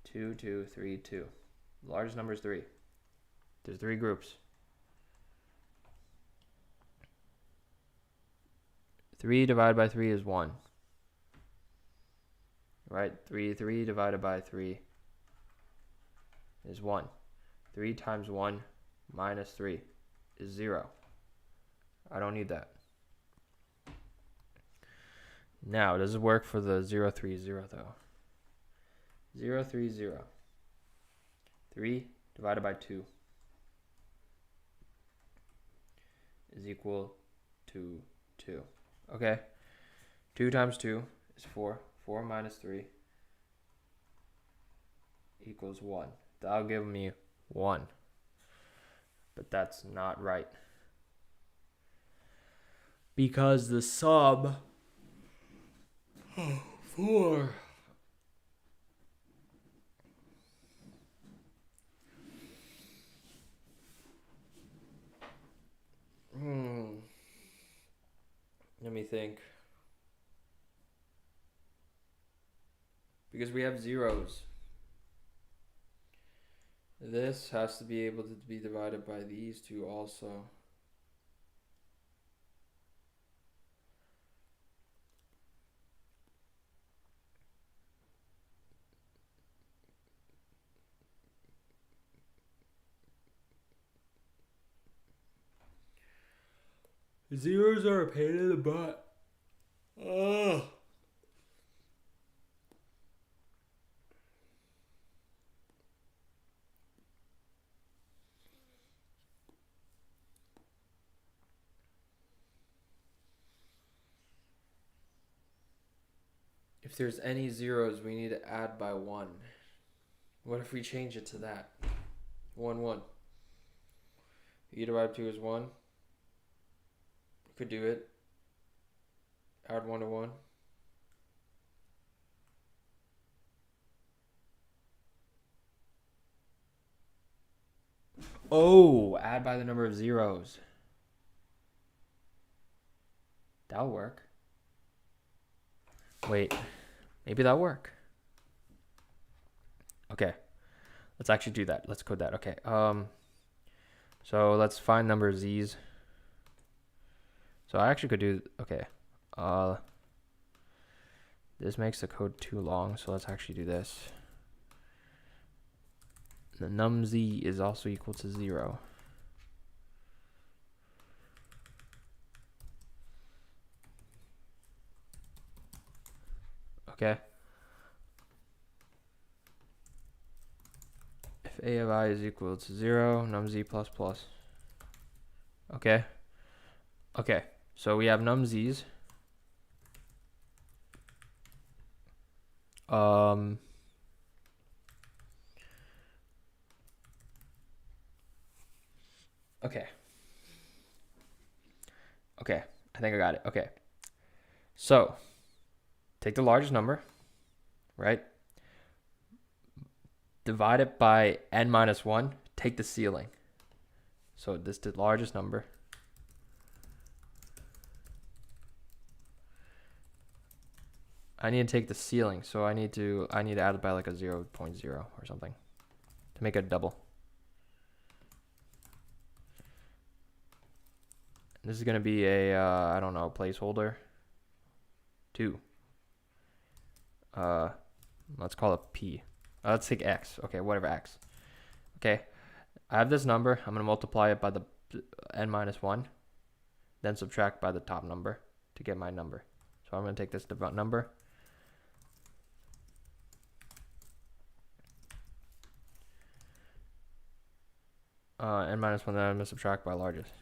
2, 2, 3, 2. The largest number is 3. There's 3 groups. 3 divided by 3 is 1. Right? 3 divided by 3 is 1. 3 times 1 minus 3 is 0. I don't need that. Now, does it work for the 0, 3, 0 though? 0, 3, 0. 3 divided by 2 is equal to 2. Okay. 2 times 2 is 4. 4 minus 3 equals 1. That'll give me 1. But that's not right. Because the sum 4 Let me think. Because we have zeros. This has to be able to be divided by these two also. Zeros are a pain in the butt. Ugh. If there's any zeros, we need to add by 1. What if we change it to that? 1, 1. E divided by 2 is 1. Could do it. Add 1 to 1. Oh, add by the number of zeros. That'll work. Wait, maybe that'll work. Okay, let's actually do that. Let's code that. Okay. So let's find number of z's. So I actually could do, okay. This makes the code too long, so let's actually do this. The num z is also equal to 0. Okay. If a of I is equal to 0, num z plus plus. Okay. Okay, so we have num z's. Okay. Okay, I think I got it. Okay. So, take the largest number, right? Divide it by n minus 1. Take the ceiling. So, this is the largest number. I need to take the ceiling, so I need to add it by like a 0.0 or something to make it double. This is going to be a, I don't know, placeholder. 2. Let's call it P. Let's take X. Okay, whatever, X. Okay, I have this number. I'm going to multiply it by the n minus 1. Then subtract by the top number to get my number. So I'm going to take this number. N minus 1, then I'm going to subtract by largest.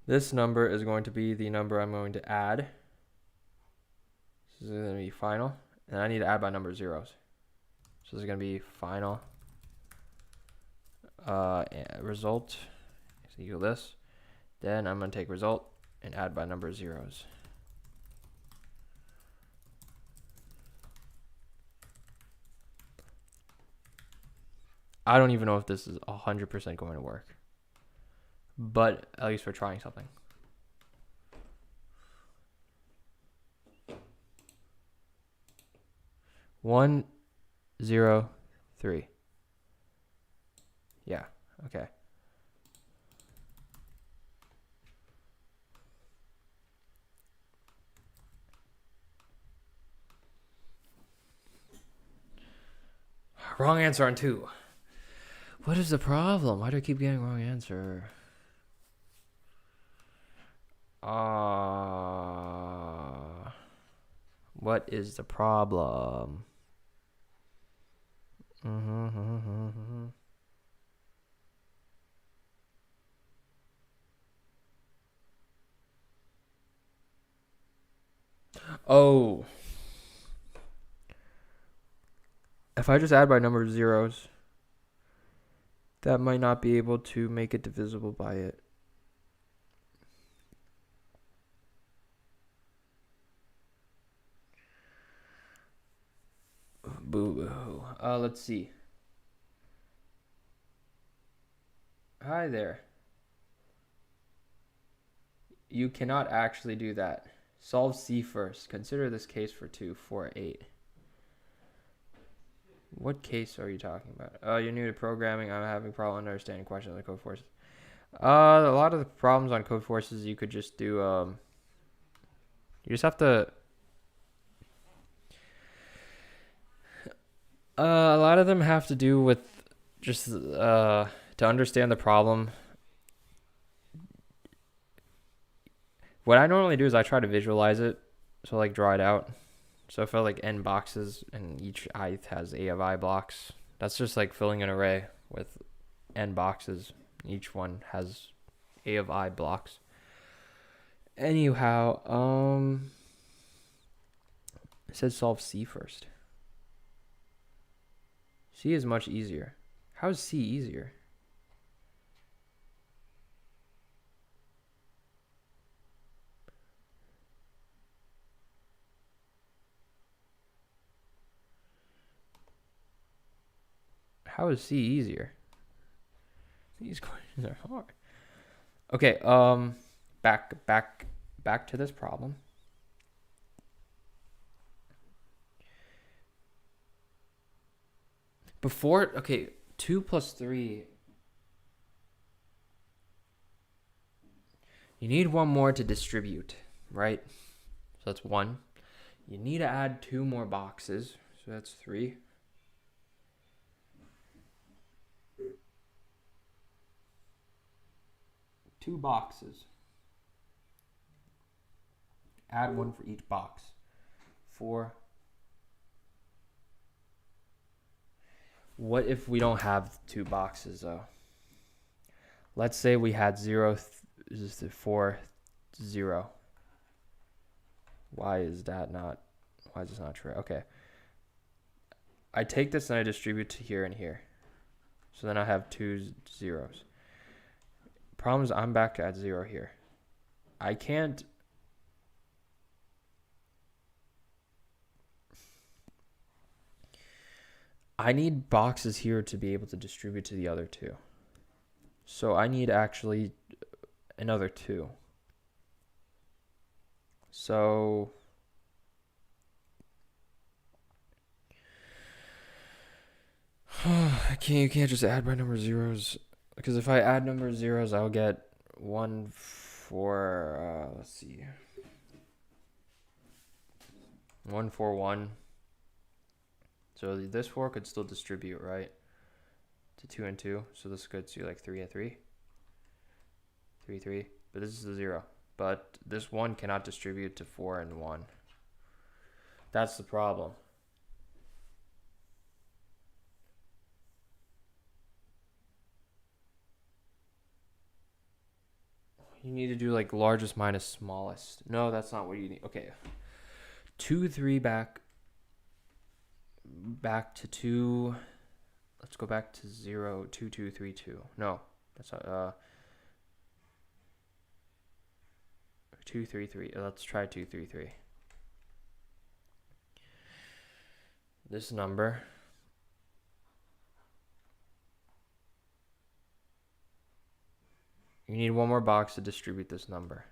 This number is going to be the number I'm going to add. This is going to be final. And I need to add by number of zeros. So this is going to be final result. So equal this. Then I'm going to take result and add by number of zeros. I don't even know if this is 100% going to work. But at least we're trying something. One, 0, 3. Yeah, okay. Wrong answer on 2. What is the problem? Why do I keep getting wrong answer? What is the problem? Oh. If I just add by number of zeros, that might not be able to make it divisible by it. Boo-boo. Let's see. Hi there. You cannot actually do that. Solve C first. Consider this case for 2, 4, 8. What case are you talking about? You're new to programming. I'm having problem understanding questions on Codeforces. A lot of the problems on Codeforces you could just do. You just have to. A lot of them have to do with just to understand the problem. What I normally do is I try to visualize it, so like draw it out. So if I like n boxes and each ith has a of I blocks, that's just like filling an array with n boxes. Each one has a of I blocks. Anyhow, it says solve C first. C is much easier. How is C easier? How is C easier? These questions are hard. Okay, back to this problem. Before, okay, 2 plus 3. You need one more to distribute, right? So that's 1. You need to add 2 more boxes, so that's 3. Two boxes. Add 1 for each box. 4. What if we don't have 2 boxes though? Let's say we had 0, is the 4, 0. Why is this not true? Okay. I take this and I distribute to here and here. So then I have 2 zeros. Problem is I'm back at 0 here. I can't. I need boxes here to be able to distribute to the other 2. So I need actually another 2. So you can't just add by number zeros, because if I add number zeros, I'll get 1 for let's see, 1 for 1. So this 4 could still distribute, right, to 2 and 2. So this could do like 3 and 3, 3, 3. But this is a 0. But this 1 cannot distribute to 4 and 1. That's the problem. You need to do like largest minus smallest. No, that's not what you need. Okay. 2, 3 back to 2. Let's go back to 0, 2, 2, 3, 2. No, that's not 2, 3, 3. Let's try 2, 3, 3. This number you need one more box to distribute this number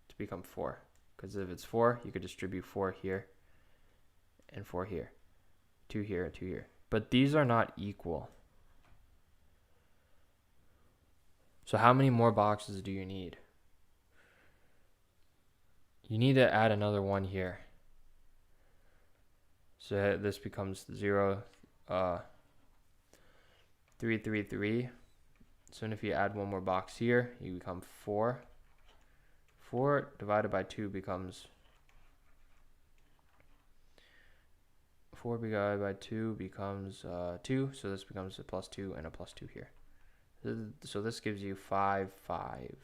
to become 4. Because if it's 4, you could distribute 4 here and 4 here. 2 here and 2 here. But these are not equal. So how many more boxes do you need? You need to add another 1 here. So this becomes 0, 3, 3, 3. So if you add one more box here, you become 4. 4 divided by 2 becomes 4 divided by 2 becomes 2. So this becomes a plus 2 and a plus 2 here. So this gives you 5, 5.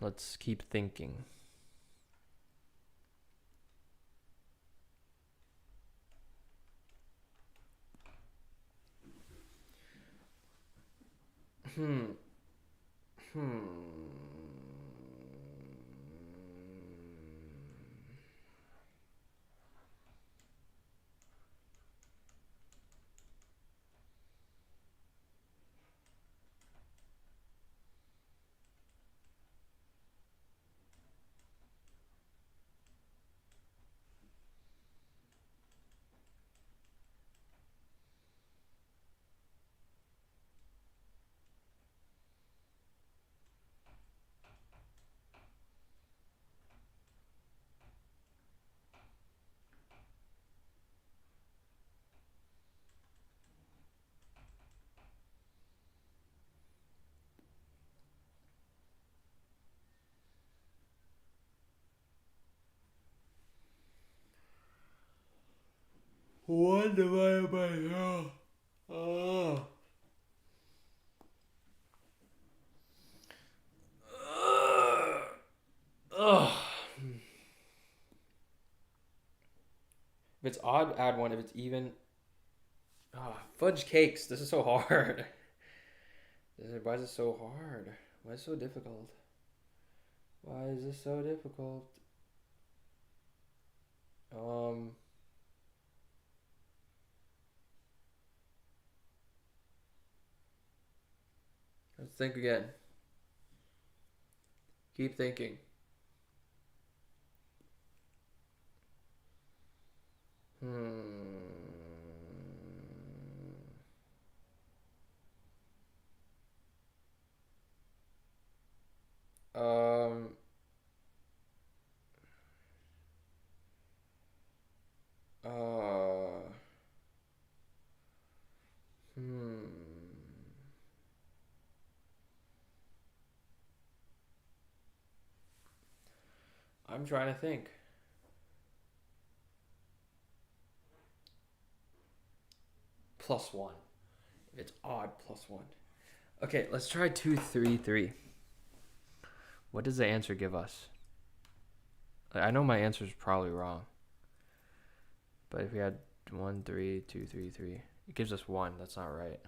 Let's keep thinking. One divided by 0. Oh. If it's odd, add 1. If it's even, fudge cakes. This is so hard. Why is it so hard? Why is it so difficult? Why is this so difficult? Let's think again. Keep thinking. Um. Uh. Hmm. I'm trying to think. +1. If it's odd, +1. Okay, let's try 2, 3, 3. What does the answer give us? I know my answer is probably wrong. But if we had 1, 3, 2, 3, 3, it gives us 1. That's not right.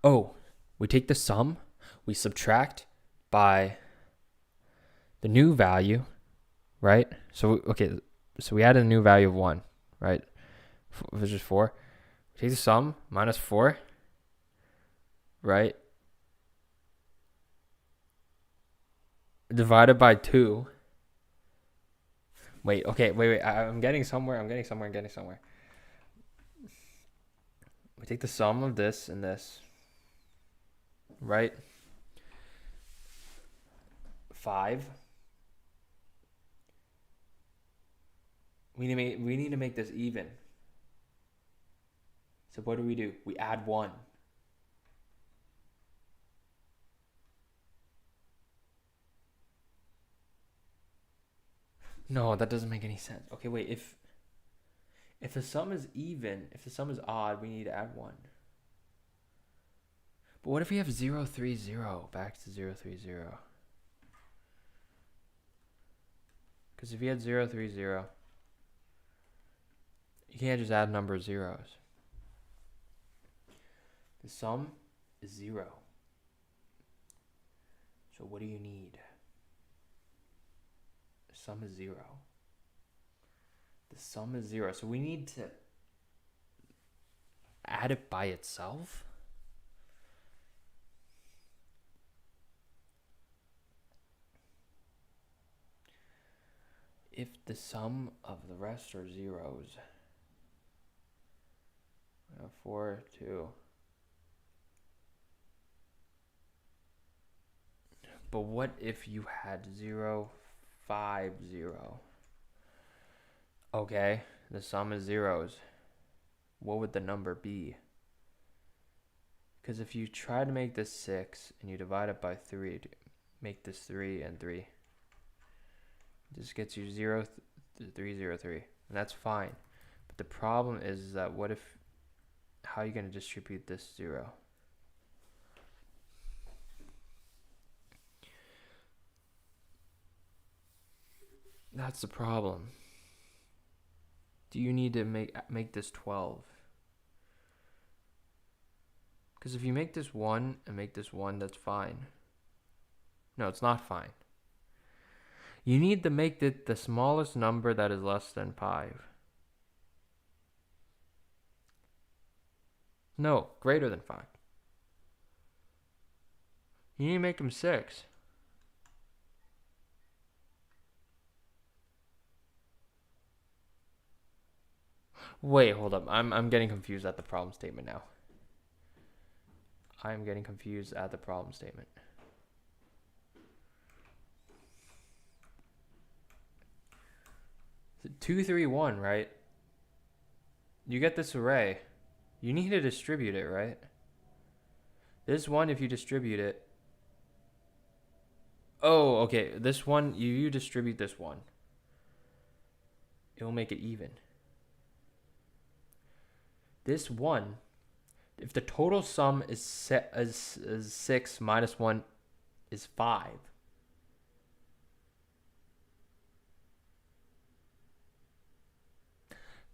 Oh, we take the sum, we subtract by the new value, right? So, okay, so we added a new value of 1, right? Which is 4. We take the sum, minus 4, right? Divided by 2. Wait, okay, wait. I'm getting somewhere. I'm getting somewhere. We take the sum of this and this, right? 5. We need to make this even. So what do? We add 1. No, that doesn't make any sense. Okay, wait. If the sum is even, if the sum is odd, we need to add 1. But what if we have 0, 3, 0? Back to 0, 3, 0. Because if you had 0, 3, 0, you can't just add number of zeros. The sum is 0. So what do you need? The sum is 0. The sum is 0. So we need to add it by itself? If the sum of the rest are zeros, 4, 2. But what if you had 0, 5, 0? Okay, the sum is zeros. What would the number be? Because if you try to make this 6 and you divide it by 3, make this 3 and 3. This gets you 0, 3, 0, 3. And that's fine. But the problem is that how are you going to distribute this 0? That's the problem. Do you need to make this 12? Because if you make this 1 and make this 1, that's fine. No, it's not fine. You need to make it the smallest number that is less than 5. No, greater than 5. You need to make them 6. Wait, hold up. I'm getting confused at the problem statement now. I'm getting confused at the problem statement. So 2, 3, 1, right? You get this array. You need to distribute it, right? This one, if you distribute it. Oh, okay. This one, you distribute this one. It will make it even. This one, if the total sum is 6 minus 1 is 5.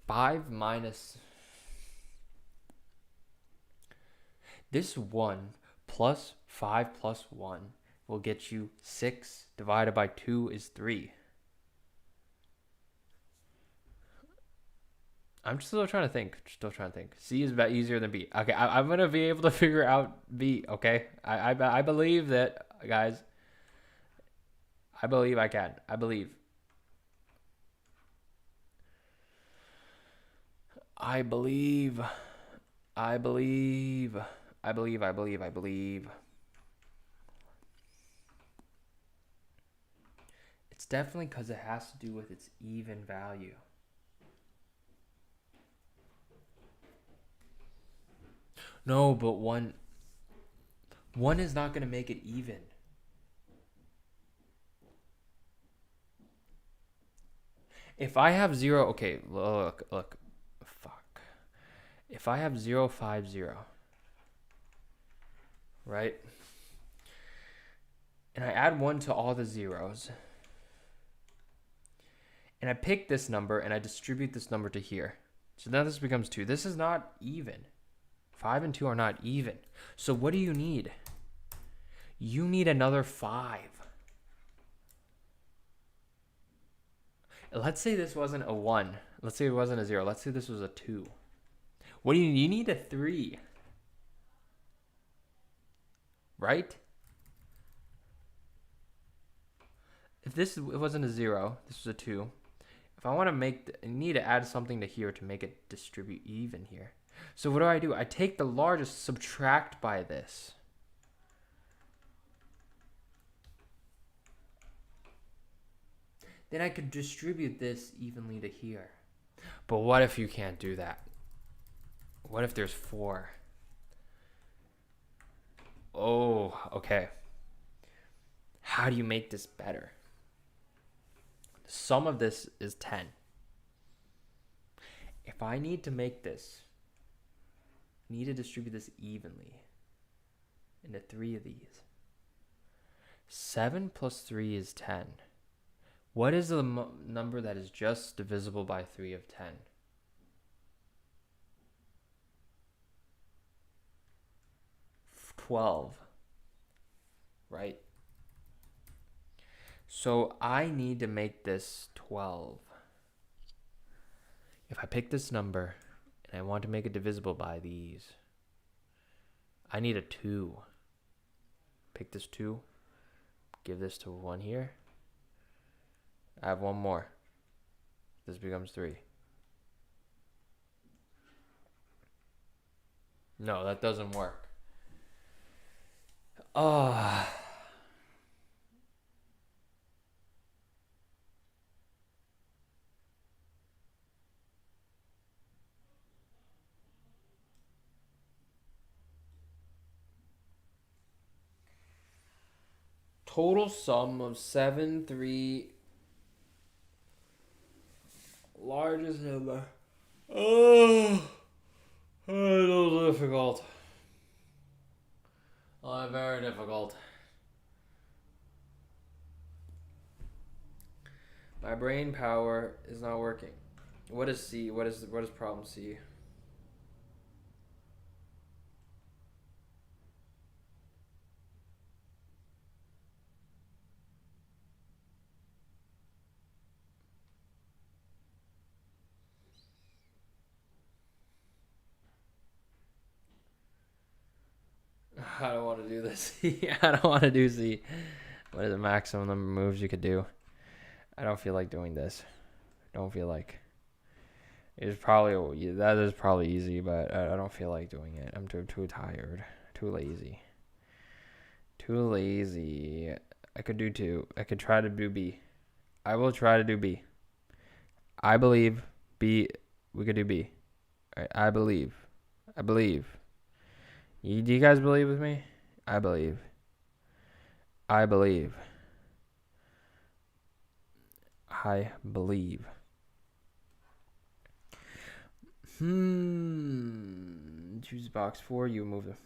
Five minus this 1 plus 5 plus 1 will get you 6 divided by 2 is 3. I'm still trying to think. C is about easier than B. Okay, I'm going to be able to figure out B, okay? I believe that, guys. I believe I can. I believe. It's definitely because it has to do with its even value. No, but one is not going to make it even. If I have 0, okay, look, fuck. If I have 050, right? And I add 1 to all the zeros, and I pick this number and I distribute this number to here. So now this becomes 2. This is not even. 5 and 2 are not even. So what do you need? You need another 5. Let's say this wasn't a 1. Let's say it wasn't a 0. Let's say this was a 2. What do you need? You need a 3. Right? If this wasn't a 0, this was a 2. If I want to I need to add something to here to make it distribute even here. So what do? I take the largest, subtract by this. Then I could distribute this evenly to here. But what if you can't do that? What if there's 4? Oh, okay. How do you make this better? The sum of this is 10. If I need to make this, I need to distribute this evenly into 3 of these. 7 plus 3 is 10. What is the number that is just divisible by 3 of 10? 12. Right? So I need to make this 12. If I pick this number and I want to make it divisible by these, I need a 2. Pick this 2. Give this to 1 here. I have 1 more. This becomes 3. No, that doesn't work. Total sum of 7, 3, largest number. Oh, a little difficult. Very difficult. My brain power is not working. What is C? What is problem C? I don't want to do this. I don't want to do C. What is the maximum number of moves you could do? I don't feel like doing this. Don't feel like. That is probably easy, but I don't feel like doing it. I'm too tired, too lazy. I could do 2. I could try to do B. I will try to do B. I believe B. We could do B. All right, I believe. Do you guys believe with me? I believe. I believe. Choose box 4. You move them.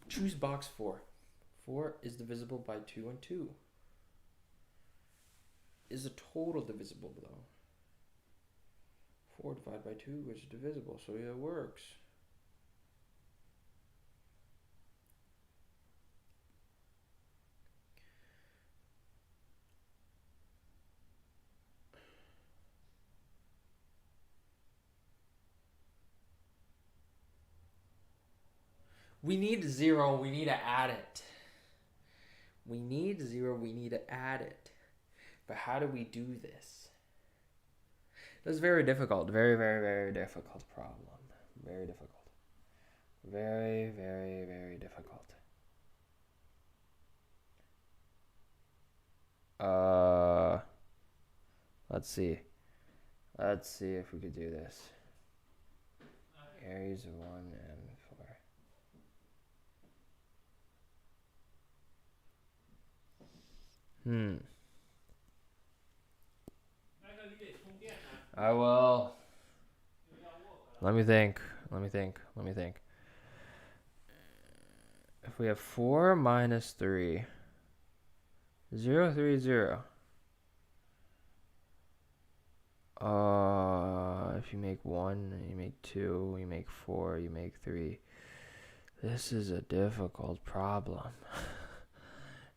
Choose box 4. 4 is divisible by 2 and 2. Is a total divisible though? 4 divided by 2 is divisible, so it works. We need 0, we need to add it. We need 0, we need to add it. But how do we do this? That's very difficult. Very, very, very difficult problem. Very difficult. Very, very, very difficult. Let's see. Let's see if we could do this. Areas of 1 and 4. I will. Let me think. If we have 4 minus 3, 0, 3, 0. If you make 1, you make 2, you make 4, you make 3. This is a difficult problem.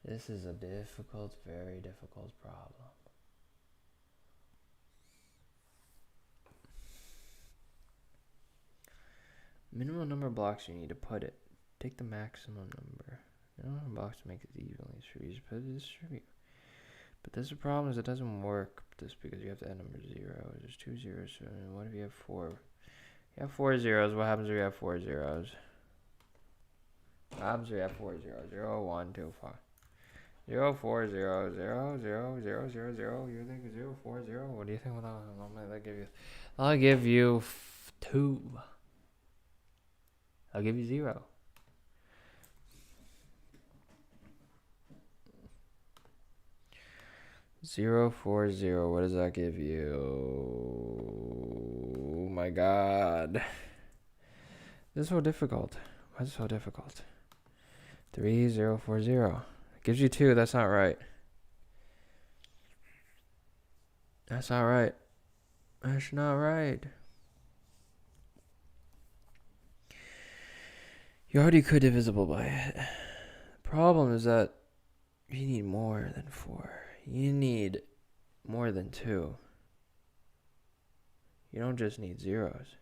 This is a difficult, very difficult problem. Minimum number of blocks you need to put it. Take the maximum number. Minimum number of blocks to make it evenly distributed. Put it distribute. But this problem is it doesn't work this because you have to add number 0. There's 2 zeros. So what if you have 4? You have 4 zeros. What happens if you have 4 zeros? What happens if you have 4 zeros? 0, 1, 2, 5. 0, 4, 0, 0, 0, 0, 0, 0. You think 0, 4, 0? What do you think? I'll give you. I'll give you 2. I'll give you 0. Zero, 4, 0. What does that give you? Oh my god. This is so difficult. Why is it so difficult? 3, 0, 4, 0. It gives you 2. That's not right. That's not right. That's not right. You already could divisible by it. The problem is that you need more than 4. You need more than 2. You don't just need zeros.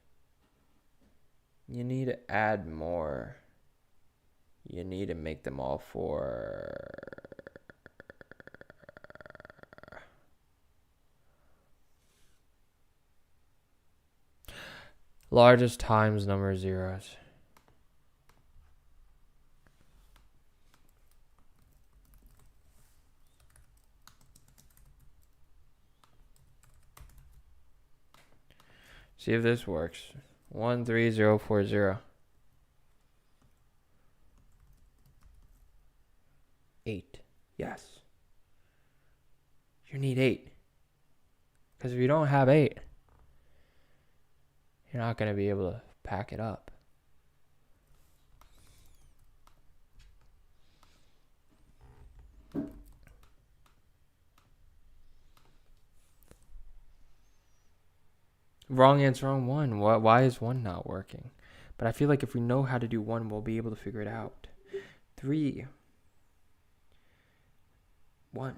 You need to add more. You need to make them all 4. Largest times number of zeros. See if this works. 1, 3, 0, 4, 0. 8. Yes. You need 8. Because if you don't have 8, you're not going to be able to pack it up. Wrong answer on 1. Why is 1 not working? But I feel like if we know how to do 1, we'll be able to figure it out. 3. 1.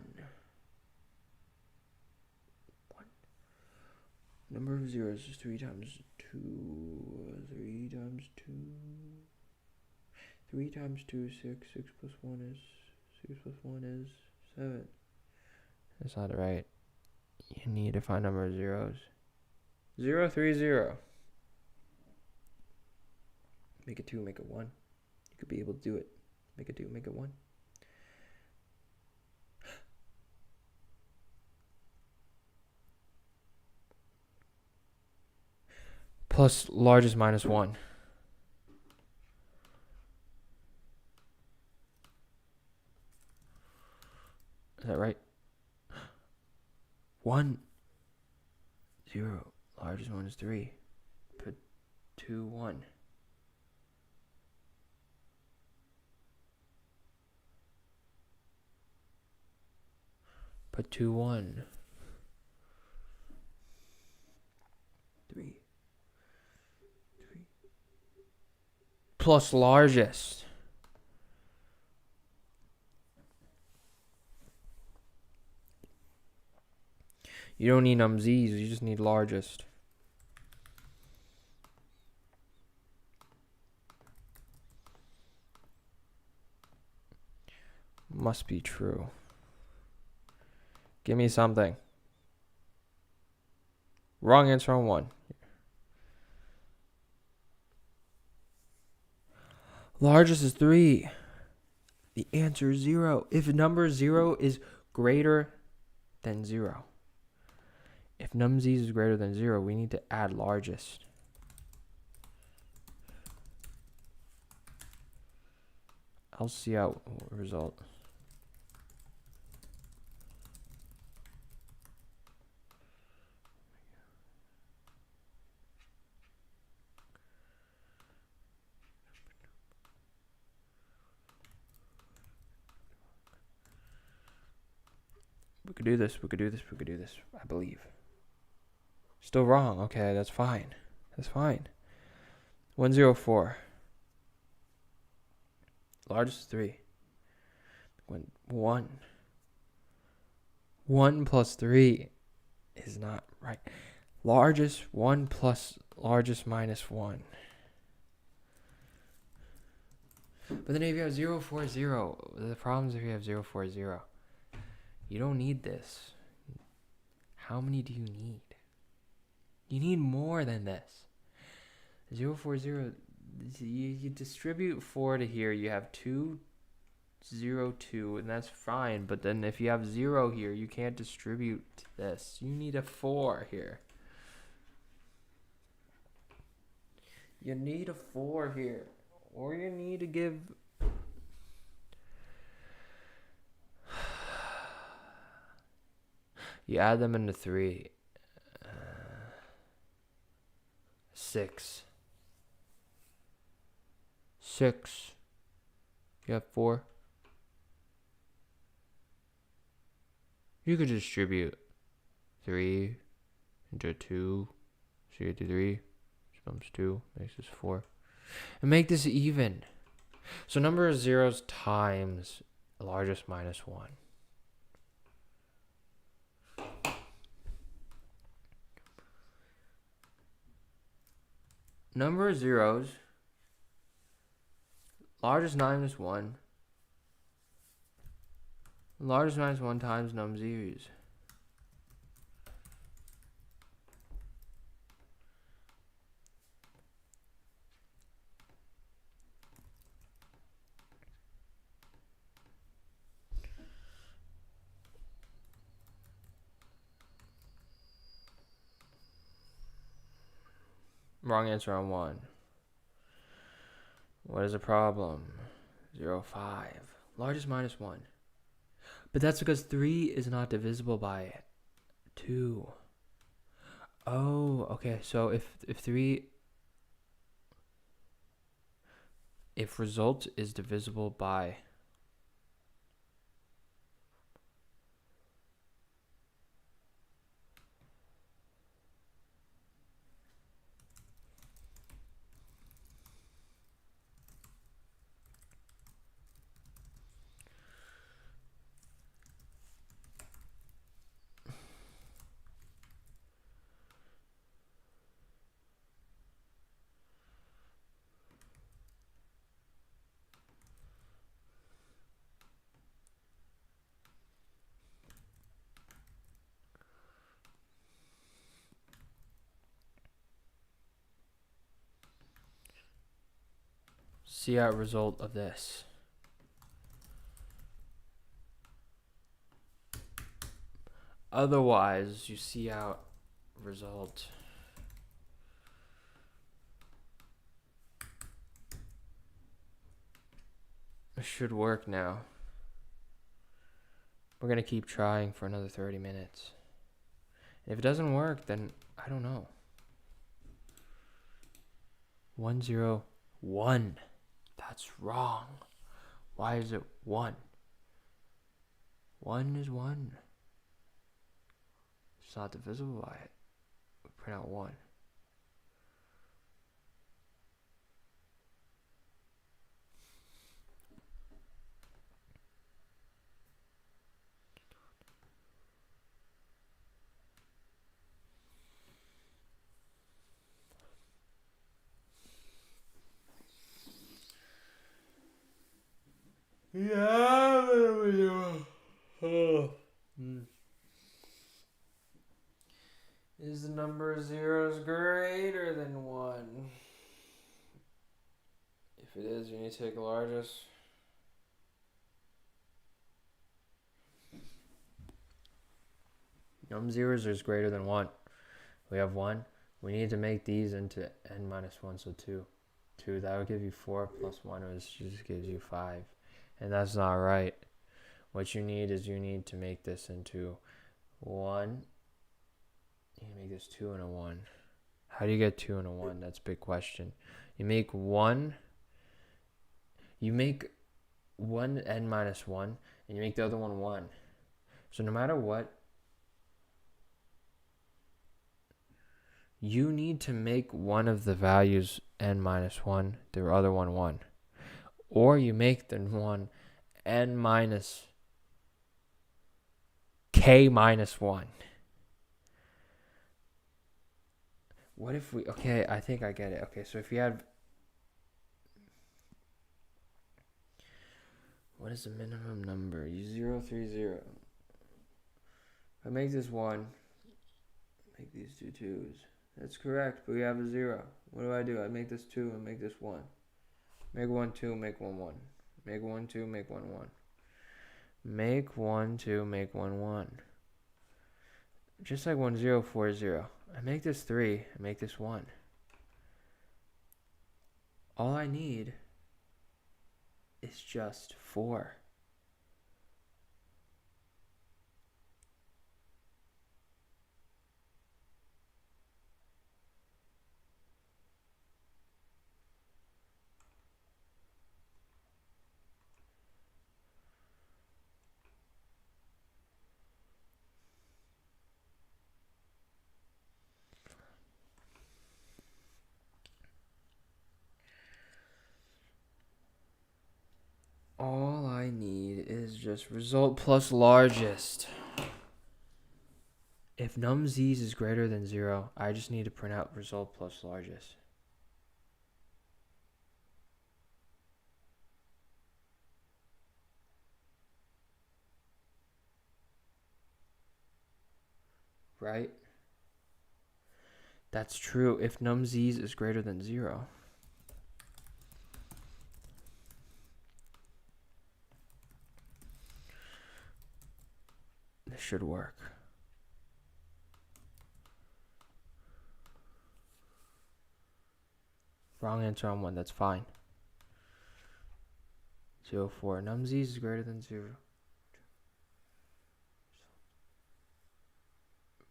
Number of zeros is 3 times 2. 3 times 2. 3 times 2 is 6. 6 plus 1 is 7. That's not right. You need to find number of zeros. 0, 3, 0. Make it 2, make it 1. You could be able to do it. Make it 2, make it 1. Plus largest minus 1. Is that right? 1, 0. Largest one is 3. Put 2, 1. Put 2, 1. 3. Plus largest. You don't need z's, you just need largest. Must be true. Give me something. Wrong answer on 1. Largest is 3. The answer is 0. If number 0 is greater than 0, If num z is greater than 0, we need to add largest. I'll see out result. We could do this. We could do this. We could do this. I believe. Still wrong. Okay, that's fine. That's fine. 104. Largest is 3. 1. 1 plus 3 is not right. Largest 1 plus largest minus 1. But then if you have 0, 4, 0, the problem is if you have 0, 4, 0. You don't need this. How many do you need? You need more than this. 0, 4, 0. You distribute 4 to here. You have 2, 0, 2, and that's fine. But then if you have 0 here, you can't distribute this. You need a 4 here. You need a 4 here. Or you need to give... You add them into 3. 6. 6. You have 4. You could distribute 3 into 2. So you get to 3. Which becomes 2. Makes this 4. And make this even. So number of zeros times largest minus 1. Number of zeros, largest minus 1. Largest minus 1 times num zeros. Wrong answer on 1. What is the problem? 0, 5. Largest minus 1. But that's because 3 is not divisible by 2. Oh, okay. So if result is divisible by... See out result of this. Otherwise, you see out result. It should work now. We're going to keep trying for another 30 minutes. If it doesn't work, then I don't know. 1, 0, 1. That's wrong. Why is it 1? 1 is 1. It's not divisible by it. We print out 1. Yeah. Is the number of zeros greater than 1? If it is, you need to take the largest. Num zeros is greater than 1. We have 1. We need to make these into n minus 1, so 2. 2, that would give you 4 plus 1, which just gives you 5. And that's not right. What you need is you need to make this into 1. You make this 2 and a 1. How do you get 2 and a 1? That's a big question. You make 1. You make 1 n minus 1, and you make the other one 1. So no matter what, you need to make one of the values n minus 1, the other one 1. Or you make the one n minus k minus 1. What if we... Okay, I think I get it. Okay, so if you had... What is the minimum number? 0, 3, 0. If I make this 1, make these two 2s. That's correct, but we have a 0. What do? I make this 2 and make this 1. Make 1, 2, make 1, 1. Make 1, 2, make 1, 1. Make 1, 2, make 1, 1. Just like 1, 0, 4, 0. I make this 3, I make this 1. All I need is just 4. All I need is just result plus largest. If num z's is greater than 0, I just need to print out result plus largest. Right? That's true if num z's is greater than 0. This should work. Wrong answer on 1, that's fine. 0, 4. Num z's is greater than 0.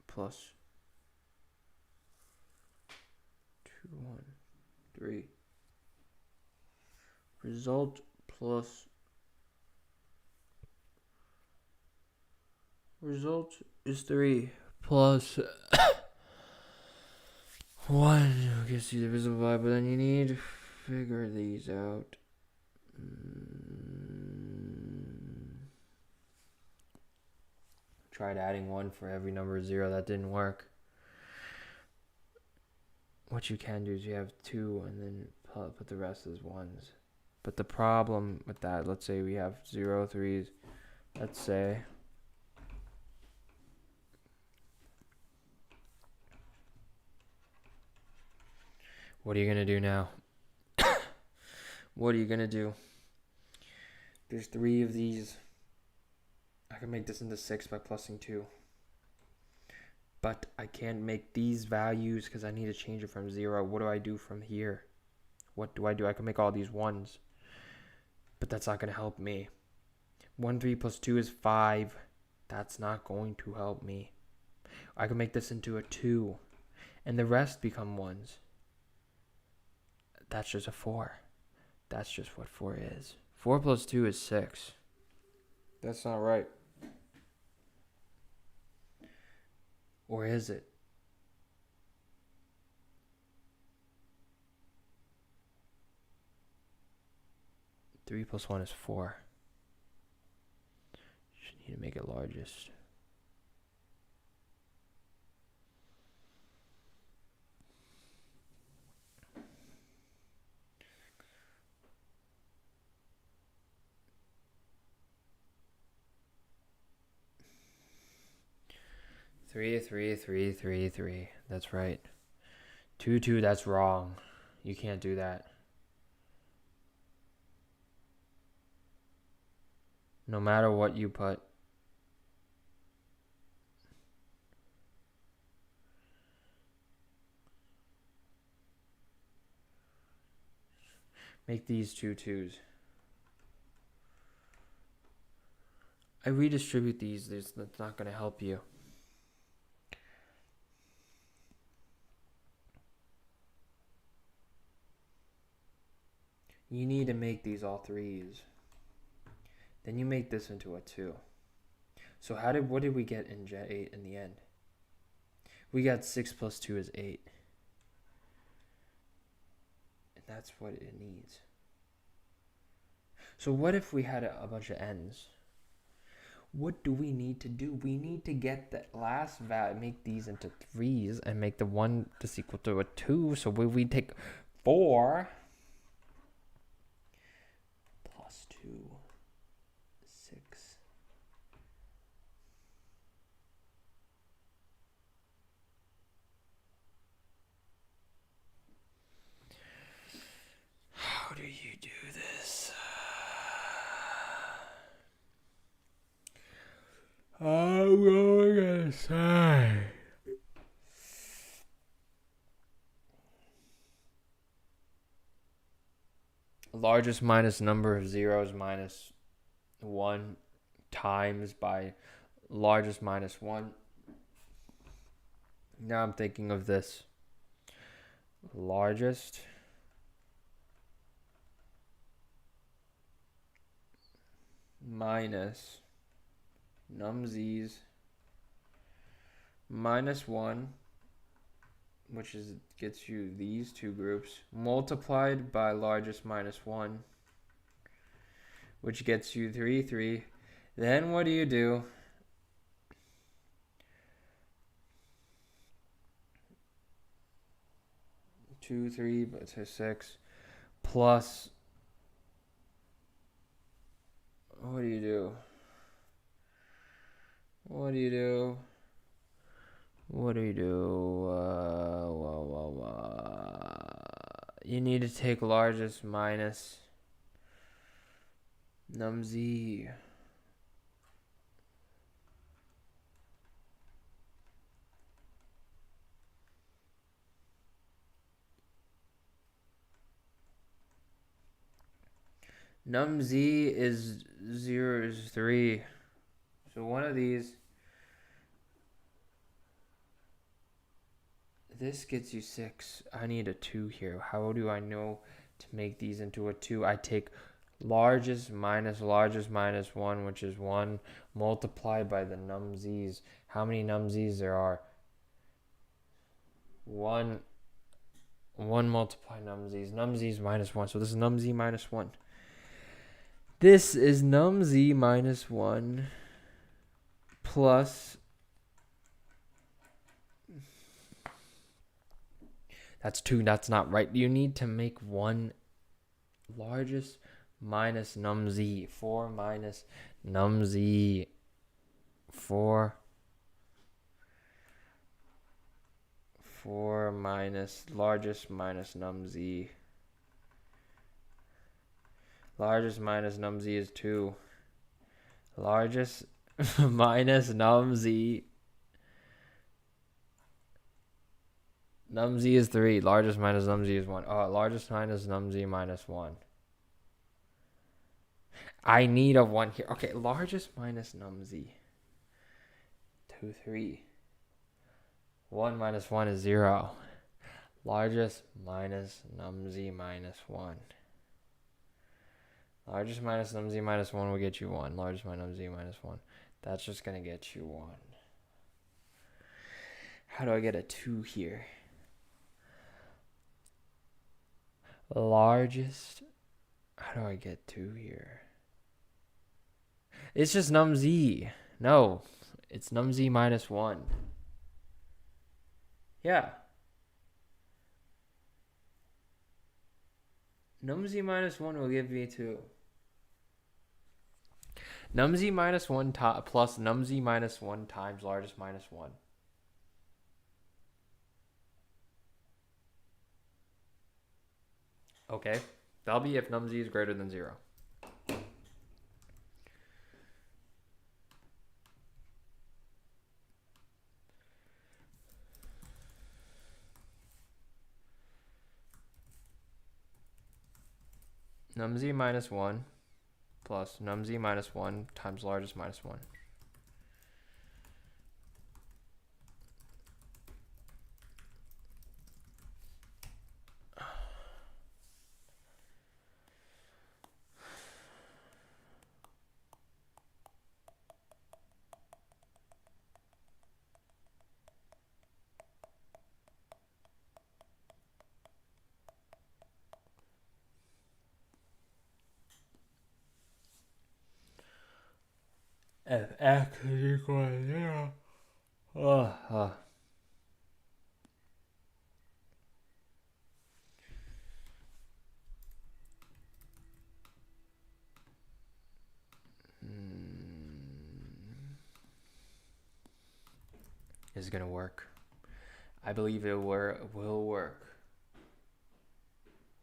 Plus 2, 1, 3. Result plus... Result is 3 plus 1. I guess you divisible by, but then you need to figure these out. Tried adding 1 for every number 0. That didn't work. What you can do is you have 2 and then put the rest as 1s. But the problem with that, let's say we have 0, 3s. Let's say... What are you going to do now? What are you going to do? There's 3 of these. I can make this into 6 by plussing 2. But I can't make these values because I need to change it from 0. What do I do from here? What do? I can make all these 1s. But that's not going to help me. 1, 3 plus 2 is 5. That's not going to help me. I can make this into a 2. And the rest become 1s. That's just a 4. That's just what 4 is. 4 plus 2 is 6. That's not right. Or is it? Three plus 1 is 4. Just need to make it largest. Three, 3, 3, 3, 3. That's right. 2, 2, that's wrong. You can't do that. No matter what you put. Make these two 2s. I redistribute these. That's not going to help you. You need to make these all 3s. Then you make this into a 2. So what did we get in J8 in the end? We got 6 plus 2 is 8. And that's what it needs. So what if we had a bunch of n's? What do we need to do? We need to get the last value, make these into 3s, and make the 1 that's equal to a 2. So we take 4 plus 2, 6. How do you do this? I'm going inside. Largest minus number of zeros minus 1 times by largest minus 1. Now I'm thinking of this. Largest minus numz's minus 1, which gets you these two groups, multiplied by largest minus 1, which gets you 3, 3. Then what do you do? Two, 3, but to 6, plus, what do you do? What do you do? What do you do? You need to take largest minus numz. Numz is 0 is 3. So one of these, this gets you 6. I need a 2 here. How do I know to make these into a 2? I take largest minus 1, which is 1, multiplied by the numz's. How many numz's there are? 1 multiply numz's. Numz's minus 1. So this is numz minus 1. This is numz minus 1 plus, that's 2. That's not right. You need to make 1 largest minus numz. 4 minus numz. 4 minus largest minus numz. Largest minus numz is 2. Largest minus numz. Numz is 3. Largest minus numz is 1. Largest minus numz minus 1. I need a 1 here. Okay, largest minus numz. 2, 3. 1 minus 1 is 0. Largest minus numz minus 1. Largest minus numz minus 1 will get you 1. Largest minus numz minus 1. That's just going to get you 1. How do I get a 2 here? Largest. How do I get 2 here? It's just numz. No, it's numz minus 1. Yeah. Numz minus 1 will give me 2. Numz minus 1 plus numz minus 1 times largest minus 1. Okay, that'll be if numz is greater than 0. num z minus 1 plus num z minus 1 times largest minus 1. If x is equal to 0. Is it going to work? I believe it will work.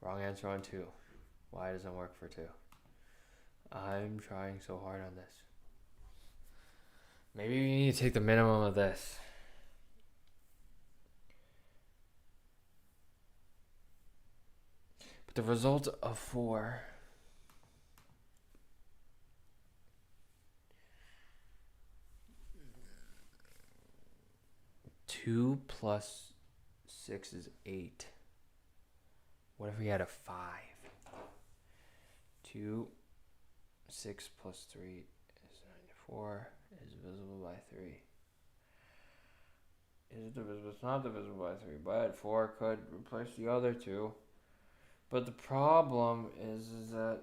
Wrong answer on 2. Why doesn't it work for 2? I'm trying so hard on this. Maybe we need to take the minimum of this. But the result of 4... 2 plus 6 is 8. What if we had a 5? 2, 6 plus 3 is 94. Is divisible by 3. Is it divisible? It's not divisible by 3, but 4 could replace the other 2. But the problem is that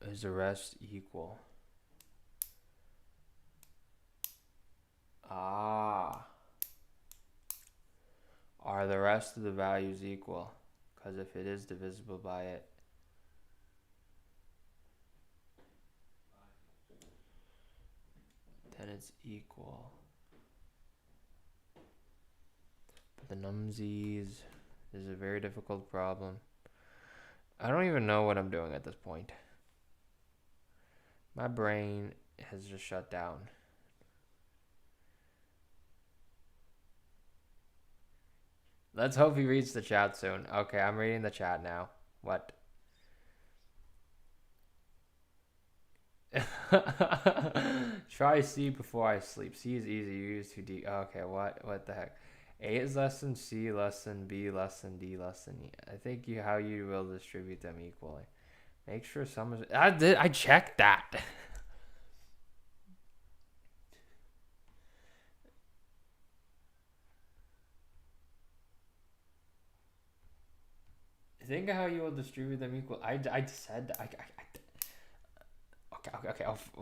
is the rest equal? Are the rest of the values equal? Because if it is divisible by it, then it's equal. But the num-z's is a very difficult problem. I don't even know what I'm doing at this point. My brain has just shut down. Let's hope he reads the chat soon. Okay, I'm reading the chat now. What? Try C before I sleep. C is easy. You use 2D. Okay, what the heck? A is less than C, less than B, less than D, less than E. I think how you will distribute them equally. Make sure some is... I checked that. Think how you will distribute them equal. I said okay.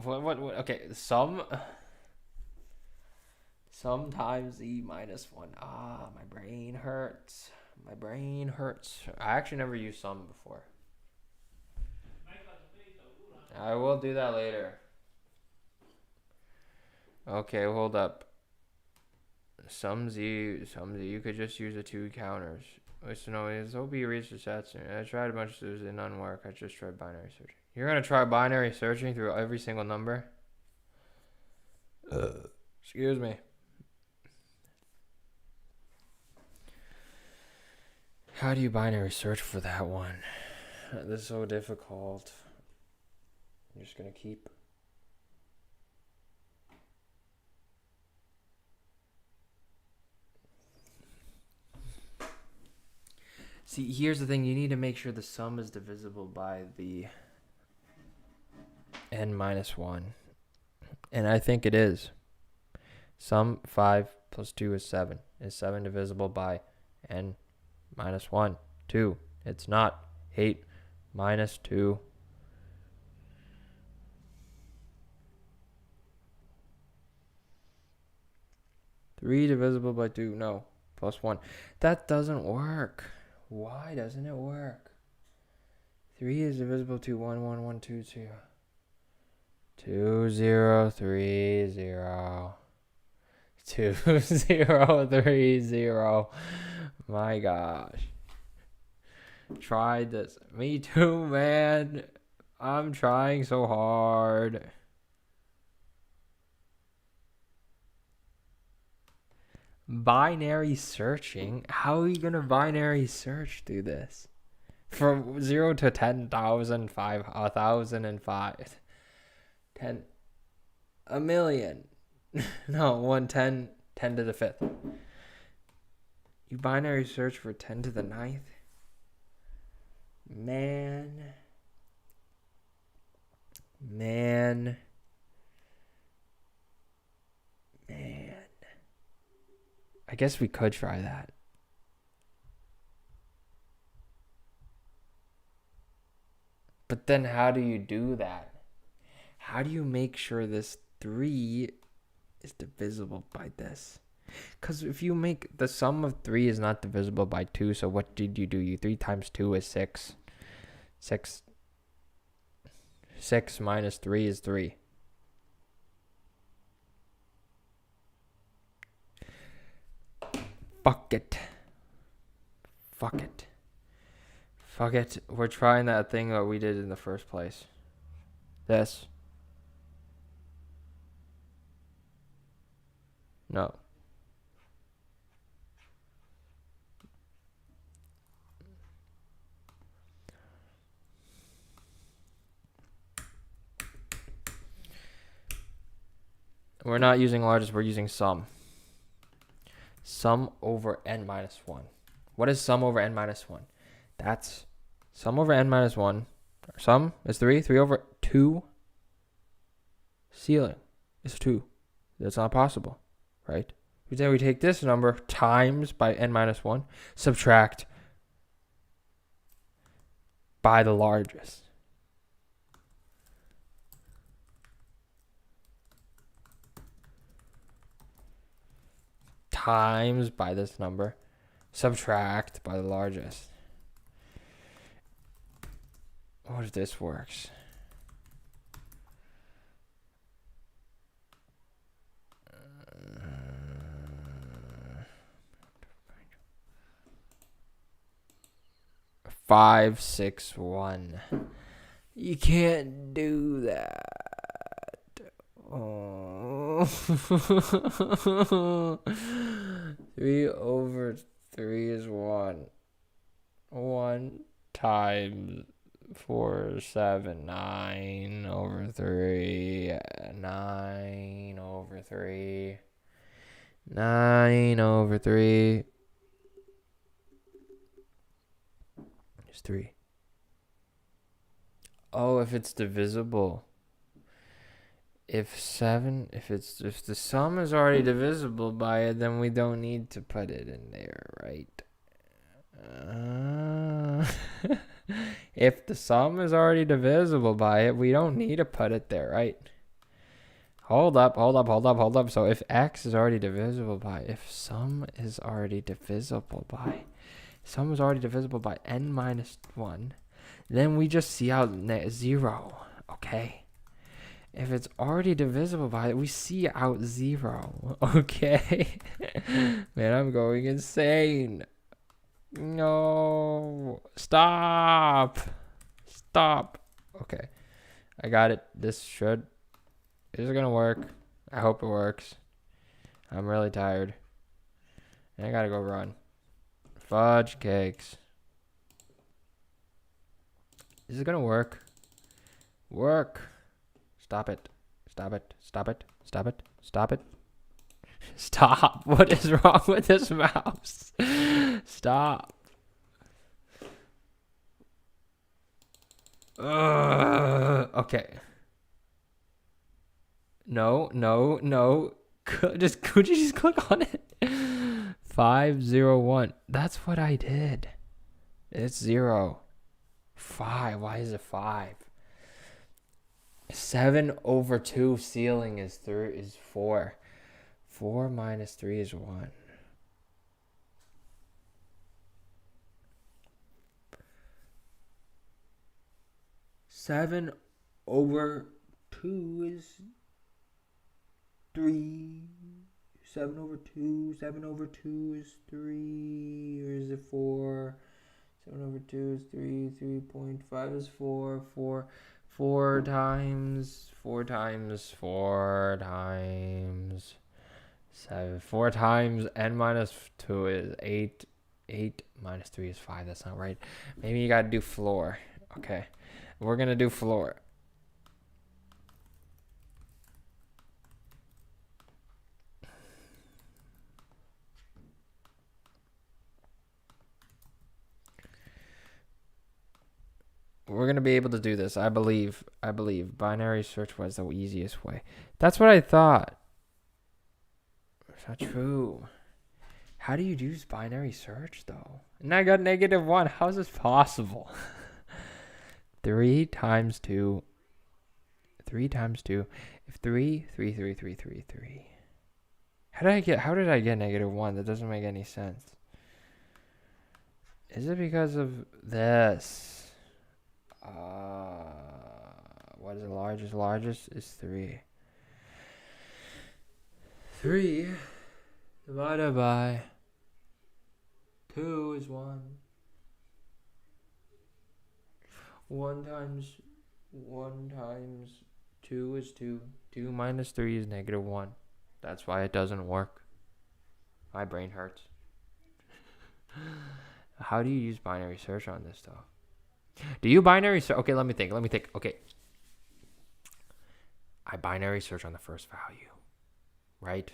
What? Okay, sometimes E minus 1. My brain hurts. I actually never used sum before. I will do that later. Okay, hold up. Some Z, you could just use the 2 counters. So no, it's OB reached the chat soon. I tried a bunch of those, it didn't work. I just tried binary searching. You're gonna try binary searching through every single number? Excuse me. How do you binary search for that one? This is so difficult. I'm just gonna keep... See, here's the thing. You need to make sure the sum is divisible by the n minus 1. And I think it is. Sum 5 plus 2 is 7. Is 7 divisible by n minus 1? 2. It's not. 8 minus 2. Three divisible by 2. No. Plus 1. That doesn't work. Why doesn't it work? 3 is divisible to 1, 1, 1, 2, 2. 2, 0, 3, 0. 2, 0, 3, 0. My gosh. Tried this. Me too, man. I'm trying so hard. Binary searching? How are you going to binary search through this? From 0 to 10,000, 1,005. 10, a million. No, 110, 10 to the 5th. You binary search for 10 to the 9th? Man. I guess we could try that. But then how do you do that? How do you make sure this 3 is divisible by this? Because if you make the sum of 3 is not divisible by 2, so what did you do? You 3 times 2 is 6. 6 minus 3 is 3. Fuck it. We're trying that thing that we did in the first place. This. No. We're not using largest, we're using sum. Sum over n minus 1. What is sum over n minus 1? That's sum over n minus 1. Sum is 3. 3 over 2. Ceiling is 2. That's not possible, right? Then we take this number times by n minus 1. Subtract by the largest. Times by this number. Subtract by the largest. What if this works? Five, 6, 1. You can't do that. Oh. 3 over 3 is 1. 1 times 4, 7, 9 over 3. 9 over 3. 9 over 3 is 3. Oh, if it's divisible. If the sum is already divisible by it, then we don't need to put it in there, right? If the sum is already divisible by it, we don't need to put it there, right? Hold up. So if x is already divisible by, if sum is already divisible by n minus 1, then we just see out 0, okay? If it's already divisible by it, we see out 0, okay? Man, I'm going insane. No. Stop. Okay. I got it. This is gonna work. I hope it works. I'm really tired. And I gotta go run. Fudge cakes. Is it gonna work? Stop it. Stop. What is wrong with this mouse? Stop. Okay. No. Could you just click on it? 501. That's what I did. It's 0. 5. Why is it 5? 7 over 2 ceiling is 4. 4 minus 3 is 1. 7 over 2 is 3. 7 over 2 is 3. Or is it 4? 7 over 2 is 3. 3.5 is 4. 4 times 7. 4 times n minus 2 is 8. 8 minus 3 is 5. That's not right. Maybe you gotta do floor. Okay. We're gonna do floor. We're going to be able to do this. I believe. Binary search was the easiest way. That's what I thought. It's not true. How do you use binary search, though? And I got -1. How is this possible? 3 times 2. 3 times 2. If 3, 3, 3, 3, 3, 3. How did I get -1? That doesn't make any sense. Is it because of this? What is the largest? Largest is 3. 3 divided by 2 is 1. 1 times 2 is 2. 2 minus 3 is -1. That's why it doesn't work. My brain hurts. How do you use binary search on this, though? Do you binary search? Okay, let me think. Okay. I binary search on the first value, right?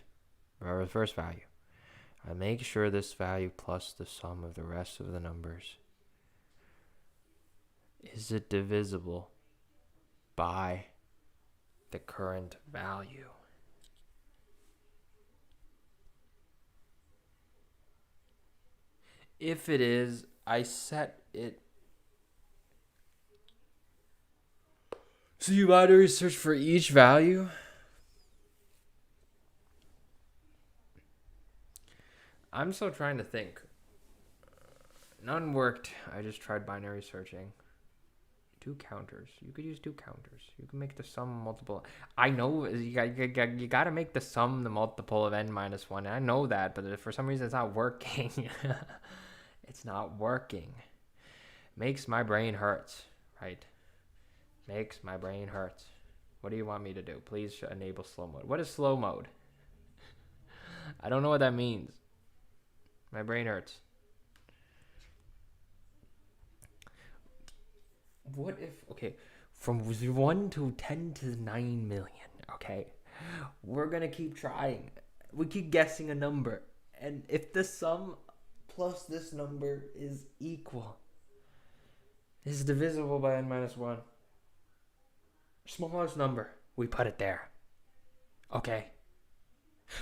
Remember the first value. I make sure this value plus the sum of the rest of the numbers. Is it divisible by the current value? If it is, I set it. So you binary search for each value? I'm still trying to think. None worked. I just tried binary searching. 2 counters. You could use 2 counters. You can make the sum multiple. I know you got to make the sum the multiple of n minus 1. I know that, but if for some reason it's not working. It's not working. Makes my brain hurts, right? Makes my brain hurts. What do you want me to do? Please enable slow mode. What is slow mode? I don't know what that means. My brain hurts. What if, okay, from 1 to 10 to 9 million, okay? We're going to keep trying. We keep guessing a number. And if the sum plus this number is equal, is divisible by n minus 1. Smallest number, we put it there. Okay?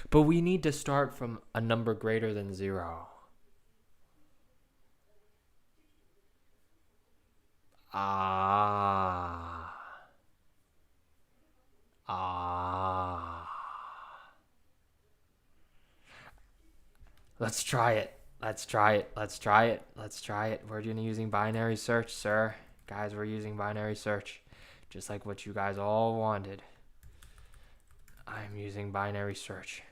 But we need to start from a number greater than 0. Let's try it. We're using binary search, sir. Guys, we're using binary search. Just like what you guys all wanted. I'm using binary search.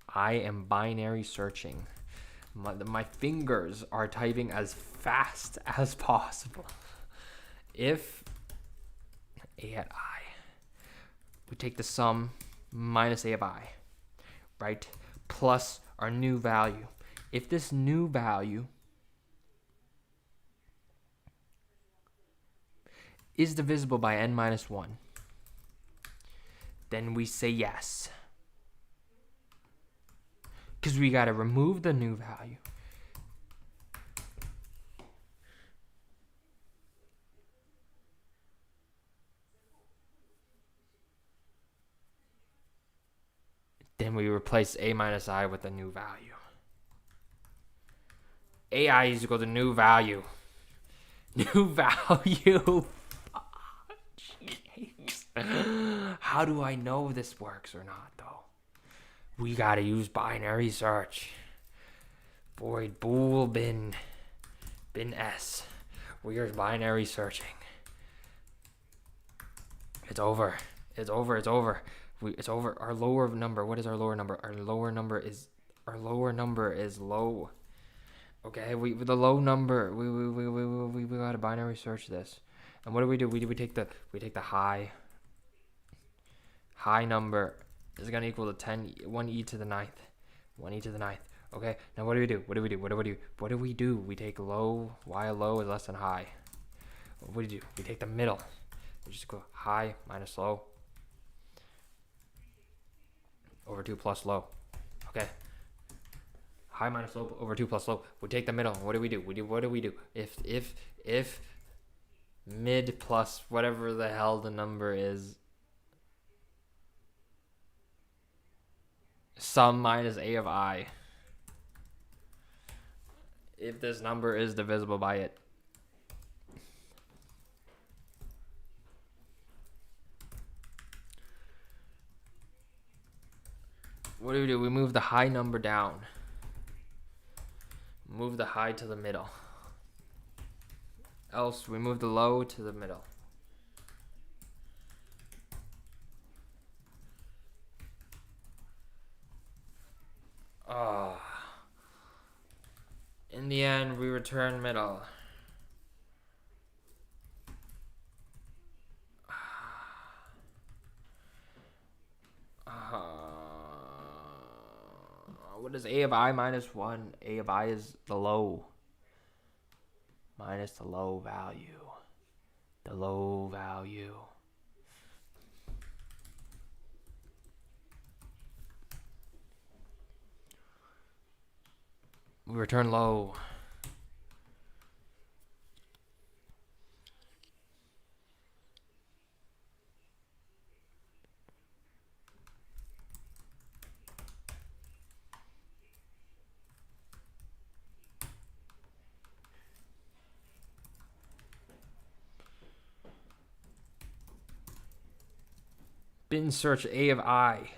I am binary searching. My fingers are typing as fast as possible. If a at I, we take the sum minus a of I, right? Plus our new value. If this new value is divisible by n minus 1, then we say yes. Because we got to remove the new value. Then we replace a minus I with a new value. AI is equal to new value. New value. How do I know this works or not, though? We gotta use binary search. Void bool bin s. We are binary searching. It's over. It's over. It's over. Our lower number. What is our lower number? Our lower number is low. Okay, with the low number, we gotta binary search this. And what do? We take the high number is going to equal to 1e to the ninth. 1e to the ninth. Okay, now what do we do? What do we do? What do we do? What do we do? We take low, while low is less than high. What do you do? We take the middle. We just go high minus low over 2 plus low. Okay. High minus low over 2 plus low. We take the middle. What do we do? What do we do? If mid plus whatever the hell the number is, sum minus a of I, if this number is divisible by it. What do we do? We move the high number down. Move the high to the middle. Else we move the low to the middle. In the end, we return middle. What is a of I minus 1? A of I is the low. Minus the low value. The low value. We return low. Bin search A of I.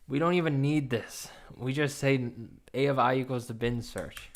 We don't even need this. We just say A of I equals to bin search.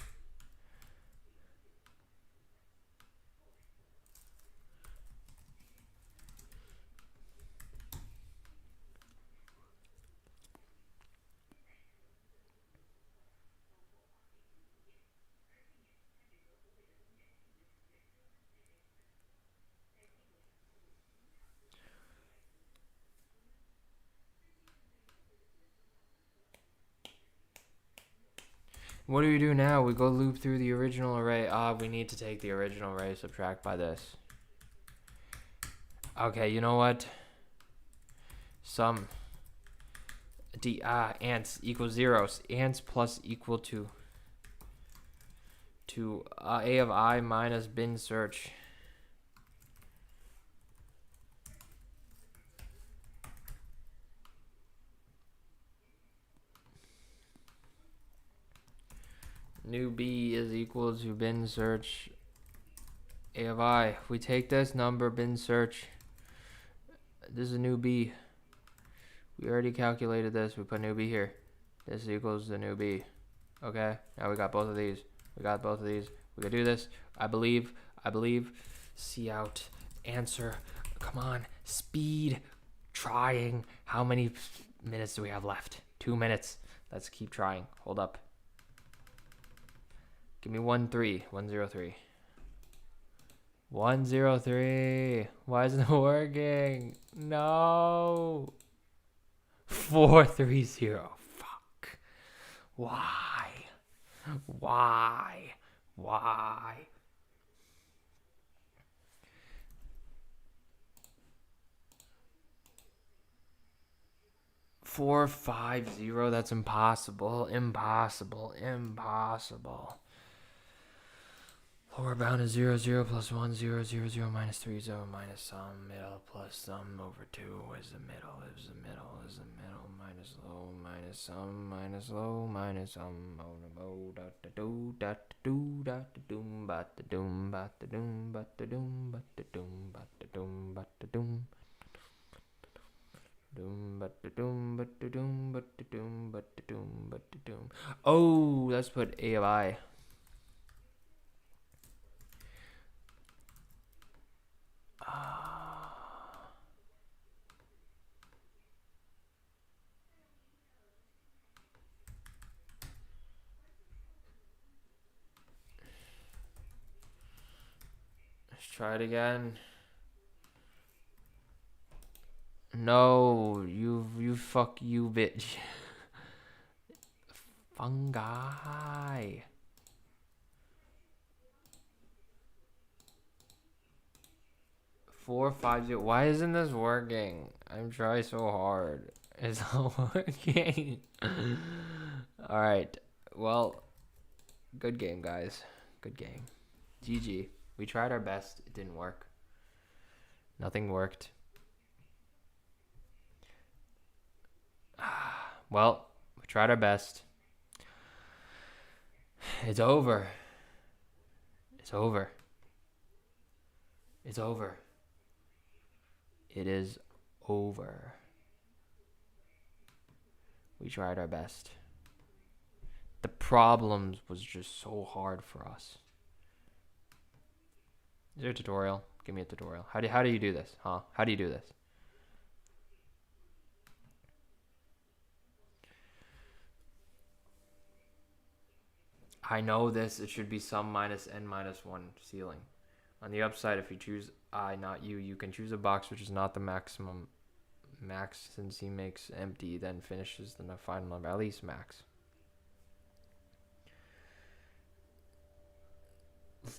What do we do now? We go loop through the original array. We need to take the original array, subtract by this. Okay, you know what? Sum ants equals 0. Ants plus equal to A of I minus bin search. New B is equal to bin search A of I. If we take this number, bin search, this is a new B. We already calculated this. We put new B here. This equals the new B. Okay, now we got both of these. We can do this. I believe. See out. Answer. Come on. Speed. Trying. How many minutes do we have left? 2 minutes. Let's keep trying. Hold up. Give me 103. 103. 103. Why isn't it working? No. 430. Fuck. Why? 450. That's impossible. Lower bound is 0, 0 plus 1, 0, 0, 0 minus 3, 0 minus sum, middle plus sum over 2 is the middle, minus low, minus sum, minus low, minus sum, oh, da da do, da da do, da da doom, bat da doom, bat da doom, bat da doom, bat da doom, bat da doom, bat da doom. Oh, let's put A of I. Let's try it again. No, you fuck you, bitch. Fungi. 450. Why isn't this working? I'm trying so hard. It's not working. All right. Well, good game, guys. Good game. GG. We tried our best. It didn't work. Nothing worked. Well, we tried our best. It's over. It's over. It's over. It is over. We tried our best. The problems was just so hard for us. Is there a tutorial? Give me a tutorial. How do you do this? Huh? How do you do this? I know this. It should be sum minus n minus 1 ceiling. On the upside, if you choose I, not you, you can choose a box which is not the maximum max, since he makes empty, then finishes the final number, at least max.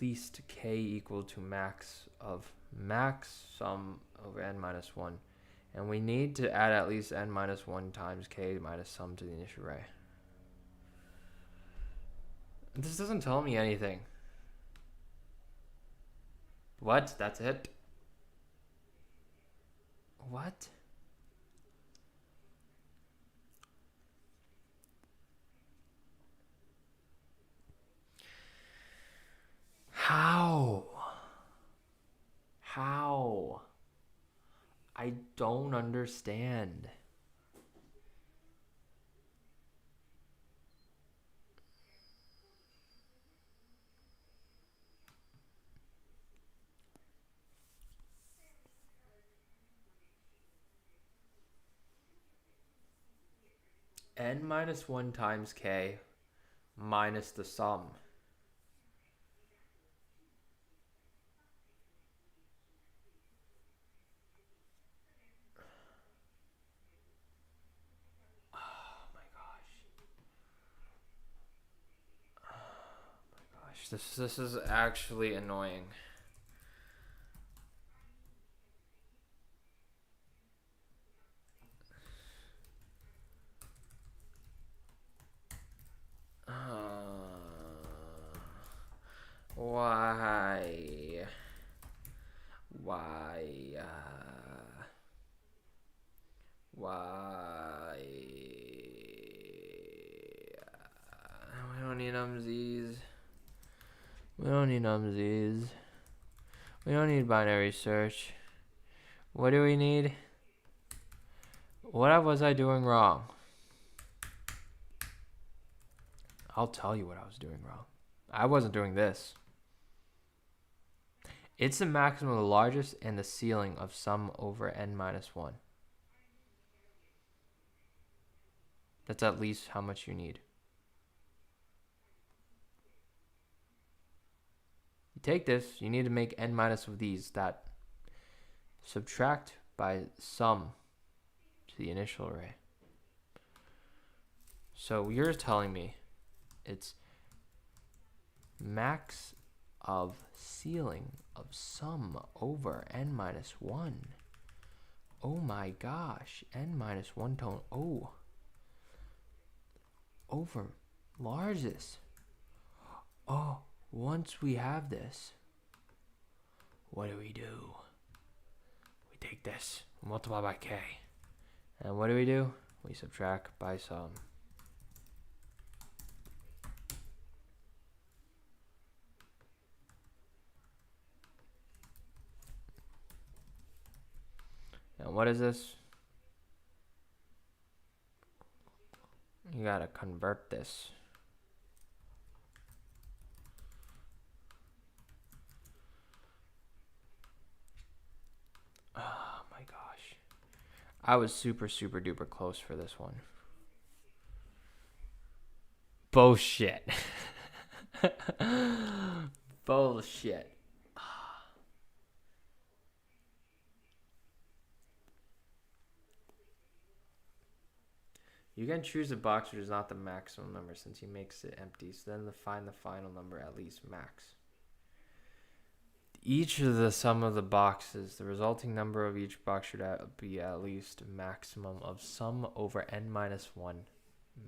Least k equal to max of max sum over n minus 1. And we need to add at least n minus 1 times k minus sum to the initial array. This doesn't tell me anything. What? That's it? What? How? How? I don't understand. N minus 1 times k minus the sum. Oh my gosh. This is actually annoying. Why? Why? Why? We don't need numsies. We don't need numsies. We don't need binary search. What do we need? What was I doing wrong? I'll tell you what I was doing wrong. I wasn't doing this. It's the maximum of the largest and the ceiling of sum over n minus 1. That's at least how much you need. You take this, you need to make n minus of these that subtract by sum to the initial array. So you're telling me it's max of ceiling of sum over n minus 1. Oh my gosh, n minus 1 tone. Oh. Over largest. Oh, once we have this, what do? We take this, multiply by k. And what do? We subtract by sum. And what is this? You gotta convert this. Oh my gosh. I was super duper close for this one. Bullshit. Bullshit. You can choose a box which is not the maximum number since he makes it empty. So then find the final number at least max. Each of the sum of the boxes, the resulting number of each box should be at least maximum of sum over n minus 1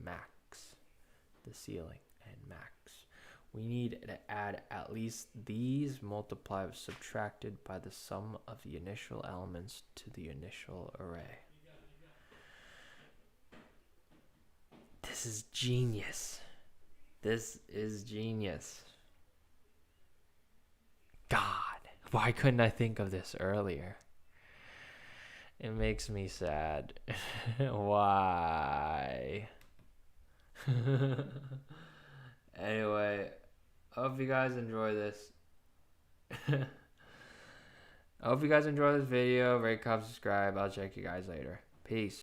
max. The ceiling and max. We need to add at least these multiplied subtracted by the sum of the initial elements to the initial array. This is genius. This is genius. God, why couldn't I think of this earlier? It makes me sad. Why? Anyway, I hope you guys enjoy this. I hope you guys enjoy this video. Rate, comment, subscribe. I'll check you guys later. Peace.